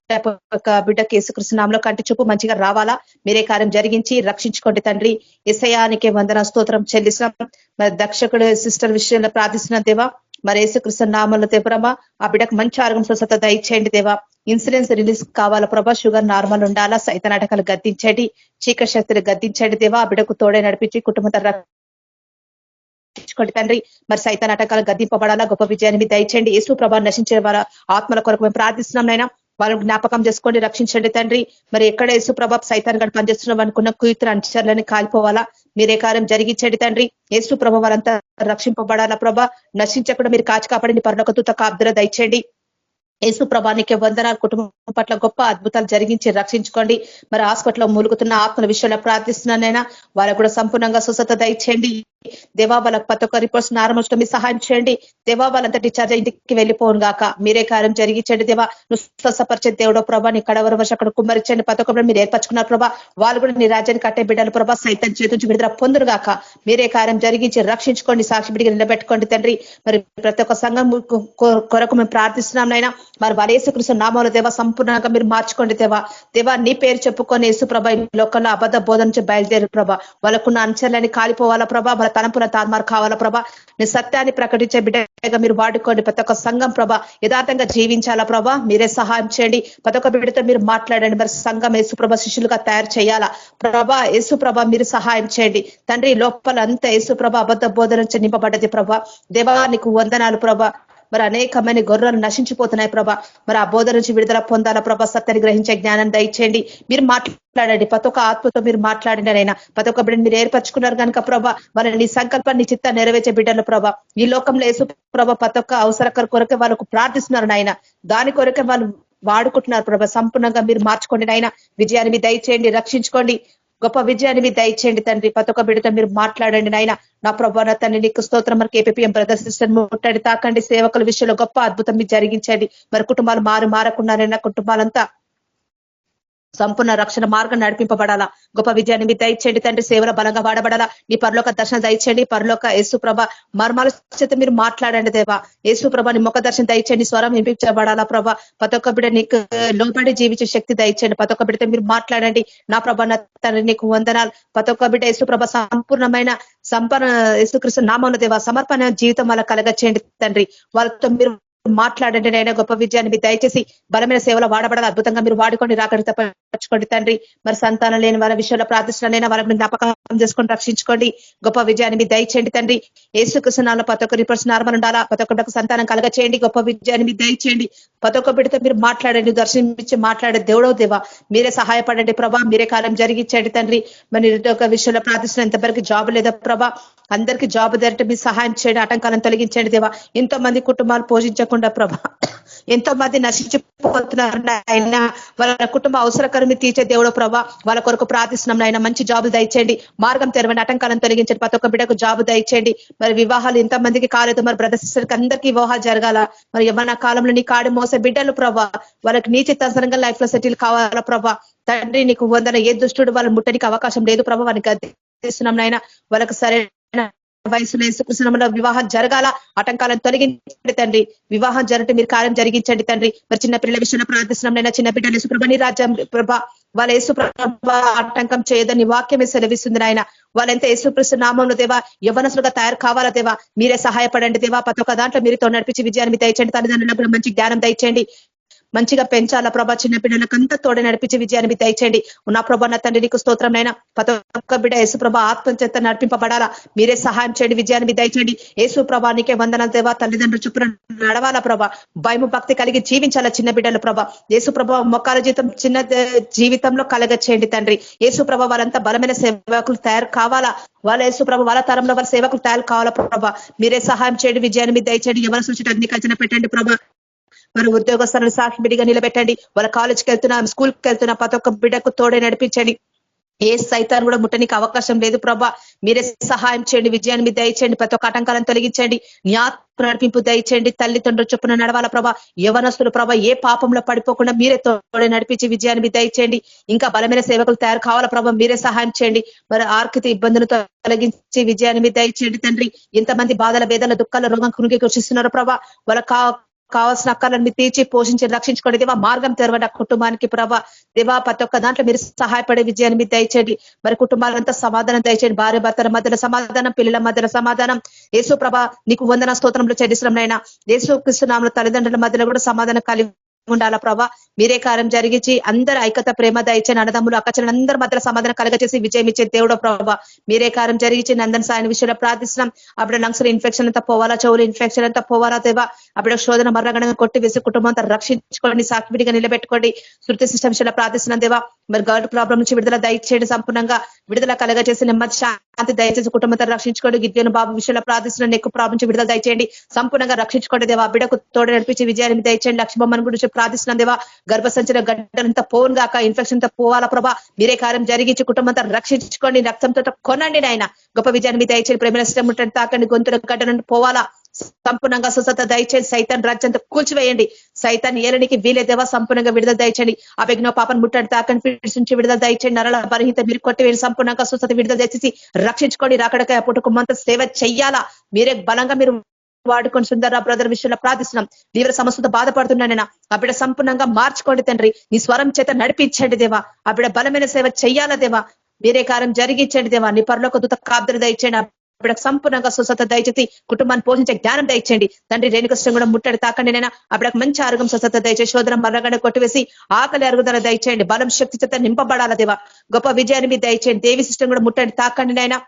బిడ్డకి యేసుకృష్ణ నామములో కంటి చూపు మంచిగా రావాలా. మీరే కార్యం జరిగించి రక్షించుకోండి తండ్రి. యేసయ్యానికే వందన స్తోత్రం చెల్లిస్తాం. మరి దక్షకుడు సిస్టర్ విషయంలో ప్రార్థిస్తున్న దేవా. మరి యేసుకృష్ణ నామములో దేవరమా ఆ బిడ్డకు మంచి ఆరోగ్యం స్వస్థత దయచేయండి దేవా. ఇన్సూరెన్స్ రిలీజ్ కావాలా ప్రభా. షుగర్ నార్మల్ ఉండాలా. సైతనాటకాలు గద్దించండి, చీకటి శక్తులు గద్దించండి దేవా. ఆ బిడ్డకు తోడే నడిపించి కుటుంబంతో రక్షించుకోండి తండ్రి. మరి సైతాన్ నాటకాలు గద్దింపబడాలా. గొప్ప విజయాన్ని దయచేయండి. యేసు ప్రభావం నశించే వారి ఆత్మల కొరకు మేము ప్రార్థిస్తున్నాం నైనా. వాళ్ళని జ్ఞాపకం చేసుకోండి, రక్షించండి తండ్రి. మరి ఎక్కడ యేసు ప్రభావ సైతాన్ గడు పనిచేస్తున్నాం అనుకున్న కుయుత్ర అనుచరులని కాలిపోవాలా. మీరే కార్యం జరిగించండి తండ్రి. యేసు ప్రభ వారంతా రక్షింపబడాలా ప్రభా. నశించకుండా మీరు కాచి కాపాడండి. పరలోక దూత కాపుదల దయచేయండి. యేసు ప్రభానికి వందనాలు. కుటుంబం పట్ల గొప్ప అద్భుతాలు జరిగించి రక్షించుకోండి. మరి హాస్పిటల్లో మూలుగుతున్న ఆత్మల విషయంలో ప్రార్థిస్తున్నానైనా వాళ్ళకు కూడా సంపూర్ణంగా స్వస్థత దయచేయండి దేవా. వాళ్ళకి ప్రతి ఒక్క రిపోర్ట్స్ నార్మల్ మీ సహాయం చేయండి దేవా. వాళ్ళంతా డిశ్చార్జ్ ఇంటికి వెళ్ళిపోను గాక. మీరే కార్యం జరిగించండి దేవా. నువ్వు స్వస్థపరిచే దేవుడో ప్రభా. నీ కడవర వర్ష అక్కడ కుమ్మరించండి. ప్రతి ఒక్కరు మీరు ఏర్పరచుకున్నారు ప్రభా. వాళ్ళు కూడా నీ రాజ్యాన్ని కట్టే బిడ్డలు ప్రభా. సైతం చేతి నుంచి విడుదల పొందురు గాక. మీరే కార్యం జరిగించి రక్షించుకోండి. సాక్షి బిడిగా నిలబెట్టుకోండి తండ్రి. మరి ప్రతి ఒక్క సంఘం కొరకు మేము ప్రార్థిస్తున్నాం నైనా. మరి వాళ్ళ యేసుకృష్ణ నామములో దేవా సంపూర్ణంగా మీరు మార్చుకోండి దేవా. దేవా నీ పేరు చెప్పుకొని యేసు ప్రభా లోకంలో అబద్ధ బోధన నుంచి బయలుదేరు ప్రభా. వాళ్ళకున్న అంశాలని కాలిపోవాలా ప్రభా. వాళ్ళ తలంపుల తారుమారు కావాలా ప్రభా. నీ సత్యాన్ని ప్రకటించే బిడ్డగా మీరు వాడుకోండి. ప్రతి ఒక్క సంఘం ప్రభా యథార్థంగా జీవించాలా ప్రభా. మీరే సహాయం చేయండి. ప్రతి ఒక్క బిడ్డతో మీరు మాట్లాడండి. మరి సంఘం యేసు ప్రభ శిష్యులుగా తయారు చేయాలా ప్రభా. యేసు ప్రభ మీరు సహాయం చేయండి తండ్రి. లోపల అంతా యేసు ప్రభ అబద్ధ బోధన నుంచి నింపబడ్డది ప్రభా. దేవా నీకు వందనాలు ప్రభా. మరి అనేకమైన గొర్రెలు నశించిపోతున్నాయి ప్రభా. మరి ఆ బోధ నుంచి విడుదల పొందాలా ప్రభా. సత్యాన్ని గ్రహించే జ్ఞానం దయచేయండి. మీరు మాట్లాడండి. ప్రతి ఒక్క ఆత్మతో మీరు మాట్లాడండి అయినా. ప్రతి ఒక్క బిడ్డని మీరు ఏర్పరచుకున్నారు కనుక ప్రభా. మరి నీ సంకల్పాన్ని చిత్తాన్ని నెరవేర్చే బిడ్డలు ప్రభా. ఈ లోకంలో యేసు ప్రభా ప్రతి ఒక్క అవసర కొరకే వాళ్ళకు ప్రార్థిస్తున్నారు నాయన. దాని కొరకే వాళ్ళు వాడుకుంటున్నారు ప్రభా. సంపూర్ణంగా మీరు మార్చుకోండి నాయన. విజయాన్ని మీ దయచేయండి, రక్షించుకోండి. గొప్ప విజయాన్ని మీరు దయచేయండి తండ్రి. ప్రతి ఒక్క బిడ్డతో మీరు మాట్లాడండి నాయన. నా ప్రభా నా తండ్రి నీకు స్తోత్రం. మరి KPPM బ్రదర్స్ సిస్టర్ ముట్టండి, తాకండి. సేవకుల విషయంలో గొప్ప అద్భుతం మీరు జరిగించండి. మరి కుటుంబాలు మారకున్నారైనా కుటుంబాలంతా సంపూర్ణ రక్షణ మార్గం నడిపింపబడాలా. గొప్ప విజయాన్ని మీరు దయచేయండి తండ్రి. సేవల బలంగా వాడబడాలా. నీ పరలోక దర్శనం దయచేయండి. పరలోక యేసు ప్రభ మర్మాల చేత మీరు మాట్లాడండి దేవా. యేసు ప్రభ నీ ముఖ దర్శనం దయచేయండి. స్వరం వినిపించబడాలా ప్రభ. ప్రతి ఒక్క బిడ్డ నీకు లోబడి జీవించే శక్తి దయచేయండి. ప్రతి ఒక్క బిడ్డతో మీరు మాట్లాడండి. నా ప్రభ నా తండ్రి నీకు వందనాలు. ప్రతి ఒక్క బిడ్డ యేసు ప్రభ సంపూర్ణమైన యేసుక్రీస్తు నామమున దేవా సమర్పణ జీవితం వాళ్ళ కలగ చేయండి తండ్రి. వాళ్ళతో మీరు మాట్లాడండి నైనా, గొప్ప విజయాన్ని మీరు దయచేసి బలమైన సేవలో వాడబడాలి, అద్భుతంగా మీరు వాడుకోండి, రాకడితో పరచుకోండి తండ్రి. మరి సంతానం లేని వారి విషయంలో ప్రార్థిస్తున్నారైనా వాళ్ళని జ్ఞాపకం చేసుకొని రక్షించుకోండి, గొప్ప విజయాన్ని మీరు దయచేయండి తండ్రి. యేసుకృష్ణనామములో ప్రతి ఒక్కరి నార్మల్ ఉండాలా, ప్రతి ఒక్కరికి సంతానం కలగ చేయండి, గొప్ప విజయాన్ని మీరు దయచేయండి. ప్రతి ఒక్క బిడ్డతో మీరు మాట్లాడండి, దర్శనమిచ్చి మాట్లాడే దేవుడో దేవా, మీరే సహాయపడండి ప్రభా, మీరే కాలం జరిగించండి తండ్రి. మరి నిరుద్యోగ విషయంలో ప్రార్థిస్తున్న ఎంతవరకు జాబ్ లేదా ప్రభా, అందరికీ జాబ్ దొరకటి మీరు సహాయం చేయండి, ఆటంకాలను తొలగించండి దేవా. ఎంతో మంది కుటుంబాలు పోషించకుండా ప్రభా, ఎంతో మంది నశించిపోతున్నారు ఆయన, వాళ్ళ కుటుంబ అవసరకరం తీర్చే దేవుడు ప్రభా, వాళ్ళ కొరకు ప్రార్థిస్తున్నాం ఆయన. మంచి జాబులు దయచేయండి, మార్గం తెరవండి, ఆటంకాలను తొలగించండి, ప్రతి ఒక్క బిడ్డకు జాబు దయచేయండి. మరి వివాహాలు ఎంత మందికి కాలేదు, మరి బ్రదర్ సిస్టర్కి అందరికీ వివాహాలు జరగాల. మరి యవ్వన కాలంలో నీ కాడి మోసే బిడ్డలు ప్రభా, వాళ్ళకి నీ చిత్తానుసారంగా లైఫ్ లో సెటిల్ కావాలా ప్రభా. తండ్రి నీకు వందన, ఏ దుష్టుడు వాళ్ళు ముట్టడానికి అవకాశం లేదు ప్రభా, వారికి గద్దిస్తున్నాం నాయన. వాళ్ళకి సరైన వయసులో యేసుకృష్ణంలో వివాహం జరగాల, ఆటంకాలను తొలగించండి తండ్రి. వివాహం జరిగితే మీరు కార్యం జరిగించండి తండ్రి. మరి చిన్న పిల్లల విషయంలో ప్రార్థిస్తున్నాం నైనా, చిన్న బిడ్డలు యేసుప్రభ నీ రాజ్యం ప్రభా, వాళ్ళ యేసుప్రభ ఆటంకం చేయదని వాక్యమే సెలవిస్తుంది నాయన. వాళ్ళెంత యేసుక్రీస్తు నామంలో దేవా యవ్వనసులుగా తయారు కావాలా దేవా, మీరే సహాయపడండి దేవా. ప్రతి ఒక్క దాంట్లో మీరుతో నడిపించి విజయాన్ని దయచేయండి, తల్లిదండ్రులకు కూడా మంచి జ్ఞానం దయచేయండి, మంచిగా పెంచాలా ప్రభా. చిన్న బిడ్డలకంతా తోడే నడిపించి విజయాన్ని దయచేయండి. ఉన్న ప్రభా నా తండ్రి నీకు స్తోత్రంనైనా, ప్రతి ఒక్క బిడ్డ యేసు ప్రభా ఆత్మ చేత నడిపింపబడాలా, మీరే సహాయం చేయండి, విజయాన్ని దయచేయండి. యేసు ప్రభా నీకే వందనాలు దేవా. తల్లిదండ్రులు చొప్పున నడవాలా ప్రభా, భయము భక్తి కలిగి జీవించాలా చిన్న బిడ్డల ప్రభా. యేసు ప్రభా మొక్కల జీవితం చిన్న జీవితంలో కలగ చేయండి తండ్రి. యేసు ప్రభా వాళ్ళంతా బలమైన సేవకులు తయారు కావాలా, వాళ్ళ యేసు ప్రభా వాళ్ళ తరంలో వాళ్ళ సేవకులు తయారు కావాలా ప్రభా, మీరే సహాయం చేయండి, విజయాన్ని దయచేయండి. ఎవరి సూచన అగ్నికల్చన పెట్టండి ప్రభా. మరి ఉద్యోగస్తులను సాక్షిబిడిగా నిలబెట్టండి. వాళ్ళ కాలేజ్కి వెళ్తున్నా, స్కూల్కి వెళ్తున్నా, ప్రతి ఒక్క బిడ్డకు తోడే నడిపించండి. ఏ సైతాన్ని కూడా ముట్టనికి అవకాశం లేదు ప్రభా, మీరే సహాయం చేయండి, విజయాన్ని మీరు దయచేయండి, ప్రతి ఒక్క ఆటంకాలను తొలగించండి, నీ ఆత్మ నడిపింపు దయచేయండి. తల్లిదండ్రులు చొప్పున నడవాల ప్రభా, యవనస్తులు ప్రభా ఏ పాపంలో పడిపోకుండా మీరే తోడే నడిపించి విజయాన్ని మీరు దయచేయండి. ఇంకా బలమైన సేవకులు తయారు కావాలా ప్రభా, మీరే సహాయం చేయండి. మరి ఆర్థిక ఇబ్బందులను తొలగించి విజయాన్ని మీరు దయచేయండి తండ్రి. ఎంతమంది బాధల వేదల దుఃఖాల రోగం కునికి కృషిస్తున్నారు ప్రభా, వాళ్ళ కావాల్సిన అక్కర్లను మీరు తీర్చి పోషించి రక్షించుకోండి దేవా. మార్గం తెరవండి ఆ కుటుంబానికి ప్రభా దేవా. ప్రతి ఒక్క దాంట్లో మీరు సహాయపడే విజయాన్ని మీరు దయచేయండి. మరి కుటుంబాలంతా సమాధానం దయచేయండి, భార్య భర్తల మధ్యలో సమాధానం, పిల్లల మధ్యలో సమాధానం. యేసు ప్రభా నీకు వందన స్తోత్రంలో చెల్లిస్తున్నాం. యేసు క్రీస్తునామములో తల్లిదండ్రుల మధ్యలో కూడా సమాధానం కలిగి ఉండాలా ప్రభా, మీరే కార్యం జరిగించి అందరు ఐక్యత ప్రేమ దయచేయండి. అన్నదమ్ములు అక్కచెల్లెలు అందరి మధ్యలో సమాధానం కలగచేసి విజయం ఇచ్చే దేవుడు ప్రభా, మీరే కార్యం జరిగించి నందన సాయం విషయంలో ప్రార్థిస్తున్నాం. అప్పుడు లంగ్స్ ఇన్ఫెక్షన్ అంతా పోవాలా, చెవులు ఇన్ఫెక్షన్ అంతా పోవాలా దేవా. అప్పుడు శోధన మరణంగా కొట్టి వేసి కుటుంబం అంతా రక్షించుకోండి, సాక్షిడిగా నిలబెట్టుకోండి. శృతి సిస్టమ్ విషయంలో ప్రార్థిస్తున్నాం దేవా. మరి గర్డ్ ప్రాబ్లం నుంచి విడుదల దయచేయండి, సంపూర్ణంగా విడుదల కలగచేసి నెమ్మది శాంతి దయచేసి కుటుంబంతో రక్షించుకోండి. గిద్యోను బాబు విషయంలో ప్రార్థిస్తున్నాం, ఎక్కువ ప్రాబ్లం నుంచి విడుదల దయచేయండి, సంపూర్ణంగా రక్షించుకోండి దేవా. బిడ్డకు తోడు నడిపించి విజయాన్ని దయచేయండి. లక్ష్మమ్మని గురించి ప్రార్థిస్తున్నాం దేవా. గర్భసంచిన గడ్డంతా పోను గాక, ఇన్ఫెక్షన్ అంతా పోవాలా ప్రభా, మీరే కార్యం జరిగించి కుటుంబంతో రక్షించుకోండి, రక్తంతో కొనండి నాయన. గొప్ప విజయాన్ని మీరు దయచేయండి. ప్రేమ ఇష్టం ఉంటుంది తాకండి, గొంతుల గడ్డ నుండి పోవాలా, సంపూర్ణంగా స్వస్థత దయచేసి సైతాన్ రాజ్యంతో కూల్చివేయండి. సైతాన్ ఏలనికి వీలే దేవా, సంపూర్ణంగా విడుదల దయచేయండి. ఆ విఘ్న పాపను ముట్టండి తాకండి, ఫిట్స్ నుంచి విడుదల దయచేయండి. నరల బలహీనత మీరు కొట్టివేయండి, సంపూర్ణంగా స్వస్థత విడుదల దయచేసి రక్షించుకోండి. రాకడక పుట్టుకుమంతా సేవ చెయ్యాలా, మీరే బలంగా మీరు వాడుకొని సుందర బ్రదర్ విషయంలో ప్రార్థిస్తున్నాం. తీవ్ర సమస్యతో బాధపడుతున్నానైనా ఆ బిడ్డ సంపూర్ణంగా మార్చుకోండి తండ్రి, నీ స్వరం చేత నడిపించండి దేవా. ఆ బిడ్డ బలమైన సేవ చెయ్యాలా దేవా, మీరే కార్యం జరిగించండి దేవా. నీ పరలోక దూత కాపుదలు దయచేయండి. అప్పుడు సంపూర్ణంగా స్వస్థత దయచేసి కుటుంబాన్ని పోషించే జ్ఞానం దయచేయండి తండ్రి. రేణుకృష్ణ కూడా ముట్టడి తాకండి నైనా అప్పుడు మంచి ఆరోగ్యం స్వస్థత దయచేసి, శోధన మరగడ కొట్టివేసి ఆకలి అరుగుదల దయచేయండి. బలం శక్తి చేత నింపబడాల దేవా. గొప్ప విజయాన్ని మీరు దయచేయండి. దేవి సిస్టమ్ కూడా ముట్టడి తాకండి నైనా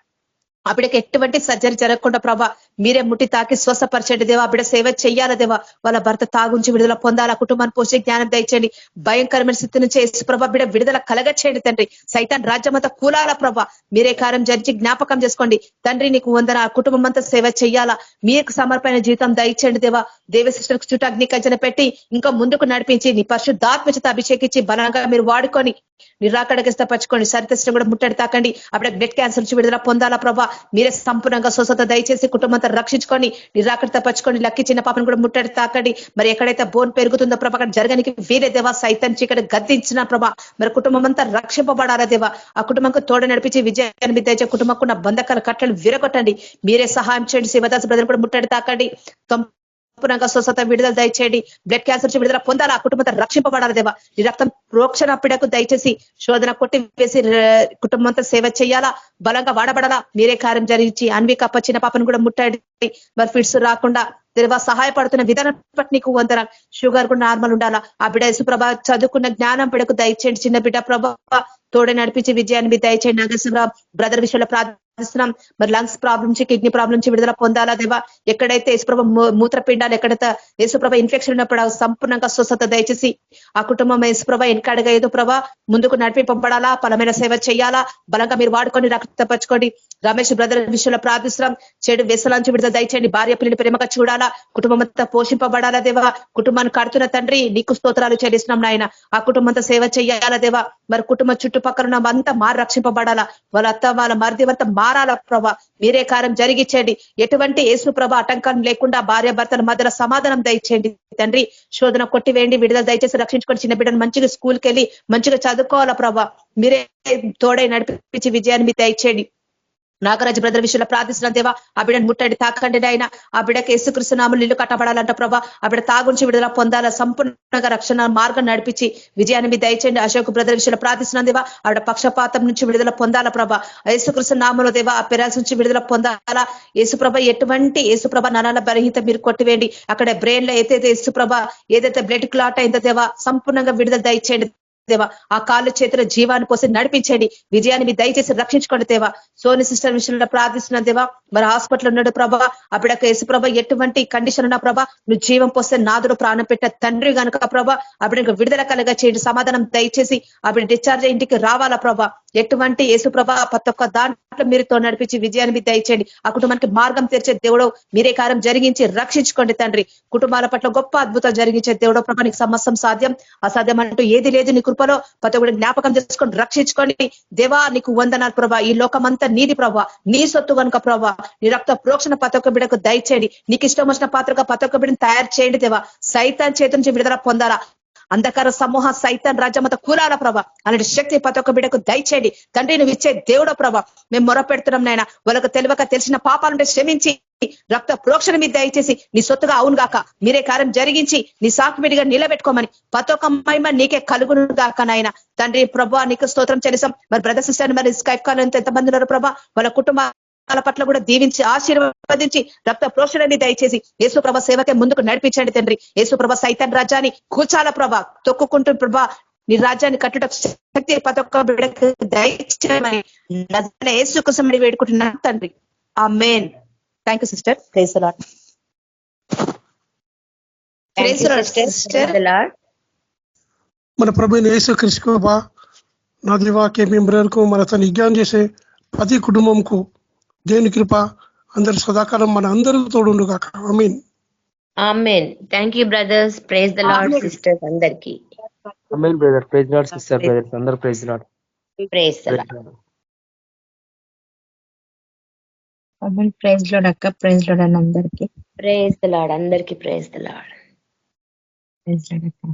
అప్పుడకి ఎటువంటి సర్జరీ జరగకుండా ప్రభా మీరే ముట్టి తాకి స్వస్థపరచండి దేవా. బిడ్డ సేవ చెయ్యాల దేవా. వాళ్ళ భర్త తాగుంచి విడుదల పొందాలా, కుటుంబాన్ని పోషే జ్ఞానం దయచేయండి. భయంకరమైన స్థితి నుంచి యేసు ప్రభా బిడ్డ విడుదల కలగచేయండి తండ్రి. సైతాన్ రాజ్యం అంతా కూలాల ప్రభా, మీరే కార్యం జరిచి జ్ఞాపకం చేసుకోండి తండ్రి. నీకు వందన కుటుంబం అంతా సేవ చెయ్యాలా, మీకు సమర్పణ జీవితం దయచేయండి దేవా. దేవశిష్యులకు చుట్టూ అగ్ని కంచెన పెట్టి ఇంకా ముందుకు నడిపించి నీ పరిశుద్ధాత్మ చేత అభిషేకించి బలంగా మీరు వాడుకొని నిరాకడగిస్తపరచుకోండి. సరితష్టం కూడా ముట్టడి తాకండి. అప్పుడే బ్లడ్ క్యాన్సర్ నుంచి విడుదల పొందాలా ప్రభా, మీరే సంపూర్ణంగా స్వస్థత దయచేసి కుటుంబంతో రక్షించుకొని నిరాకడతపరచుకొని లక్కి చిన్న పాపను కూడా ముట్టడి తాకండి. మరి ఎక్కడైతే బోన్ పెరుగుతుందో ప్రభా అక్కడ జరగనికి వీరే దేవా. సైతం చీకటి గద్దించిన ప్రభా మరి కుటుంబం అంతా రక్షింపబడాలా దేవా. ఆ కుటుంబంకు తోడ నడిపించి విజయాన్ని మీద దయచే కుటుంబంకున్న బంధకాల కట్టలు విరగొట్టండి. మీరే సహాయం చేయండి. శివదాస్ బ్రదర్ కూడా ముట్టడి తాకండి. సంపూర్ణంగా స్వస్థత విడుదల దయచేయండి. బ్లడ్ క్యాన్సర్ నుంచి విడుదల పొందాలా, కుటుంబంతో రక్షింపబడాలి దేవా. ఈ రక్తం ప్రోక్షణ పిడకు దయచేసి శోధన కొట్టి వేసి కుటుంబంతో సేవ చేయాలా, బలంగా వాడబడాలా, మీరే కార్యం జరిగించి అన్వికప్ప చిన్న పాపను కూడా ముట్టండి. మరి ఫిట్స్ రాకుండా దేవా సహాయపడుతున్న విధానం బట్టి నీకు వందనాలు. షుగర్ కూడా నార్మల్ ఉండాలా. ఆ బిడ్డ యేసుప్రభ చదువుకున్న జ్ఞానం బిడ్డకు దయచేయండి. చిన్న బిడ్డ ప్రభా తోడే నడిపించి విజయాన్ని మీ దయచేయండి. నాగేశ్వరరావు బ్రదర్ విషయంలో ప్రార్థిస్తున్నాం. మరి లంగ్స్ ప్రాబ్లం నుంచి కిడ్నీ ప్రాబ్లం నుంచి విడుదల పొందాలా దేవా. ఎక్కడైతే యేసుప్రభ మూత్రపిండాలు ఎక్కడైతే యేసుప్రభ ఇన్ఫెక్షన్ ఉన్నప్పుడు సంపూర్ణంగా స్వస్థత దయచేసి ఆ కుటుంబం యేసుప్రభ వెనకాడగా ఏదో ప్రభా ముందుకు నడిపింపబడాలా, బలమైన సేవ చేయాలా, బలంగా మీరు వాడుకొని రక్తపరచుకోండి. రమేష్ బ్రదర్ విషయంలో ప్రార్థిస్తున్నాం. చెడు వ్యసనాంచి విడుదల దయచేయండి. భార్య పిల్లని ప్రేమగా చూడాలా, కుటుంబం అంతా పోషింపబడాలా దేవా. కుటుంబాన్ని కడుతున్న తండ్రి నీకు స్తోత్రాలు చెల్లిస్తున్నాం నాయన. ఆ కుటుంబంతో సేవ చేయాలా దేవా. మరి కుటుంబం చుట్టుపక్కల ఉన్న అంతా మారి రక్షింపబడాలా, వాళ్ళ అత్త వాళ్ళ మరిదివంతా మారాలా ప్రభా. మీరే కార్యం జరిగించండి. ఎటువంటి యేసు ప్రభ ఆటంకం లేకుండా భార్య భర్తల మధ్యలో సమాధానం దయచేయండి తండ్రి. శోధన కొట్టివేయండి, విడుదల దయచేసి రక్షించుకొని చిన్న బిడ్డను మంచిగా స్కూల్కి వెళ్ళి మంచిగా చదువుకోవాలా ప్రభా. మీరే తోడై నడిపించి విజయాన్ని మీ దయచేయండి. నాగరాజు బ్రదర్ విషయంలో ప్రార్థిస్తున్న దేవా. ఆ బిడ్డను ముట్టండి, తాకండి ఆయన. ఆ బిడ్డకి యేసుక్రీస్తు నామములో ఇల్లు కట్టబడాలంట ప్రభా. ఆ బిడ్డ తాగుంచి విడుదల పొందాలా, సంపూర్ణంగా రక్షణ మార్గం నడిపించి విజయాన్ని మీ దయచేయండి. అశోక్ బ్రదర్ విషయంలో ప్రార్థిస్తున్న దేవా. ఆవిడ పక్షపాతం నుంచి విడుదల పొందాలా ప్రభా. యేసుక్రీస్తు నామములో దేవా. ఆ పెరాల్స్ నుంచి విడుదల పొందాలా. యేసుప్రభ ఎటువంటి యేసుప్రభ నరాల బలహీనత మీరు కొట్టివేయండి. అక్కడ బ్రెయిన్ లో ఏదైతే యేసుప్రభ ఏదైతే బ్లడ్ క్లాట్ అయిందో దేవా సంపూర్ణంగా విడుదల దయచేయండి దేవా. ఆ కాళ్ళు చేతుల జీవాన్ని పోసి నడిపించండి. విజయాన్ని మీ దయచేసి రక్షించుకోండి దేవా. సోని సిస్టర్ విషయంలో ప్రార్థిస్తున్న దేవా. మరి హాస్పిటల్ ఉన్నాడు ప్రభా. అప్పుడక యేసు ప్రభ ఎటువంటి కండిషన్ ఉన్నా ప్రభా నువ్వు జీవం పోస్తే నాదుడు ప్రాణం పెట్ట తండ్రి కనుక ప్రభా అప్పుడు విడుదల కలగా చేయండి. సమాధానం దయచేసి అప్పుడు డిశ్చార్జ్ ఇంటికి రావాలా ప్రభా. ఎటువంటి యేసు ప్రభ ప్రతి ఒక్క దాంట్లో మీరుతో నడిపించి విజయాన్ని మీ దయచేయండి. ఆ కుటుంబానికి మార్గం తెరిచే దేవుడు మీరే కార్యం జరిగించి రక్షించుకోండి తండ్రి. కుటుంబాల పట్ల గొప్ప అద్భుతం జరిగించే దేవుడు ప్రభా. నీకు సమస్తం సాధ్యం, అసాధ్యం అంటూ ఏది లేదు. నీ కృపలో ప్రతి ఒక్కటి జ్ఞాపకం చేసుకొని రక్షించుకోండి దేవా. నీకు వందనాలు ప్రభా. ఈ లోకమంతా నీది ప్రభా, నీ సొత్తు కనుక ప్రభా. నీ రక్త ప్రోక్షణ ప్రతి ఒక్క బిడ్డకు దయచేయండి. నీకు ఇష్టం వచ్చిన పాత్రగా ప్రతి ఒక్క బిడ్డను తయారు చేయండి దేవా. సైతాన్ చేతి నుంచి విడుదల పొందాలా. అంధకార సమూహ సైతాన్ రాజ్యమంతా కూలాల ప్రభా. అలాంటి శక్తి ప్రతి ఒక్క బిడ్డకు దయచేయండి తండ్రి. నువ్వు ఇచ్చే దేవుడో ప్రభా. మేము మొర పెడుతున్నాం నాయన. వాళ్ళకు తెలియక తెలిసిన పాపాలంటే క్షమించి రక్త ప్రోక్షణ మీద దయచేసి నీ సొత్తుగా అవును గాక మీరే కార్యం జరిగించి నీ సాకుమిడిగా నిలబెట్టుకోమని ప్రతి ఒక్క మహిమ నీకే కలుగును గాక నాయన తండ్రి. ప్రభా నీకు స్తోత్రం చెల్లిస్తాం. మరి బ్రదర్ సిస్టర్ మరి స్కైప్ కాల్ ఎంతమంది ఉన్నారు ప్రభా. వాళ్ళ కుటుంబాల పట్ల కూడా దీవించి ఆశీర్వదించి రక్త ప్రోక్షణని దయచేసి యేసు ప్రభ సేవకే ముందుకు నడిపించండి తండ్రి. యేసు ప్రభ సైతాన్ రాజ్యాన్ని కూర్చాల ప్రభా. తొక్కుకుంటూ ప్రభా నీ రాజ్యాన్ని కట్టుట శక్తి ప్రతి ఒక్క బిడ్డకు దయచేయమని యేసు కోసం వేడుకుంటున్నాను తండ్రి. ఆమేన్. Thank you sister. Praise the lord. Praise the lord. మన ప్రభువైన యేసుక్రీస్తు కృప, నా దివాకే మీ బ్రదర్కు మన తను విజ్ఞానం చేసే ప్రతి కుటుంబంకు దేవుని కృప అందరు సదాకాలం మన అందరూ తోడుండు గాక. ఆమేన్. ఆమేన్. Thank you brothers. Praise the lord sisters అందరికి. ఆమేన్ brother. Praise lord sister brothers అందరూ praise lord. Praise the lord. Praise lord అక్క. ప్రైజ్ లోడ్ అని అందరికి. ప్రైజ్ ద లార్డ్ అందరికి. Praise the lord. Praise lord అక్క.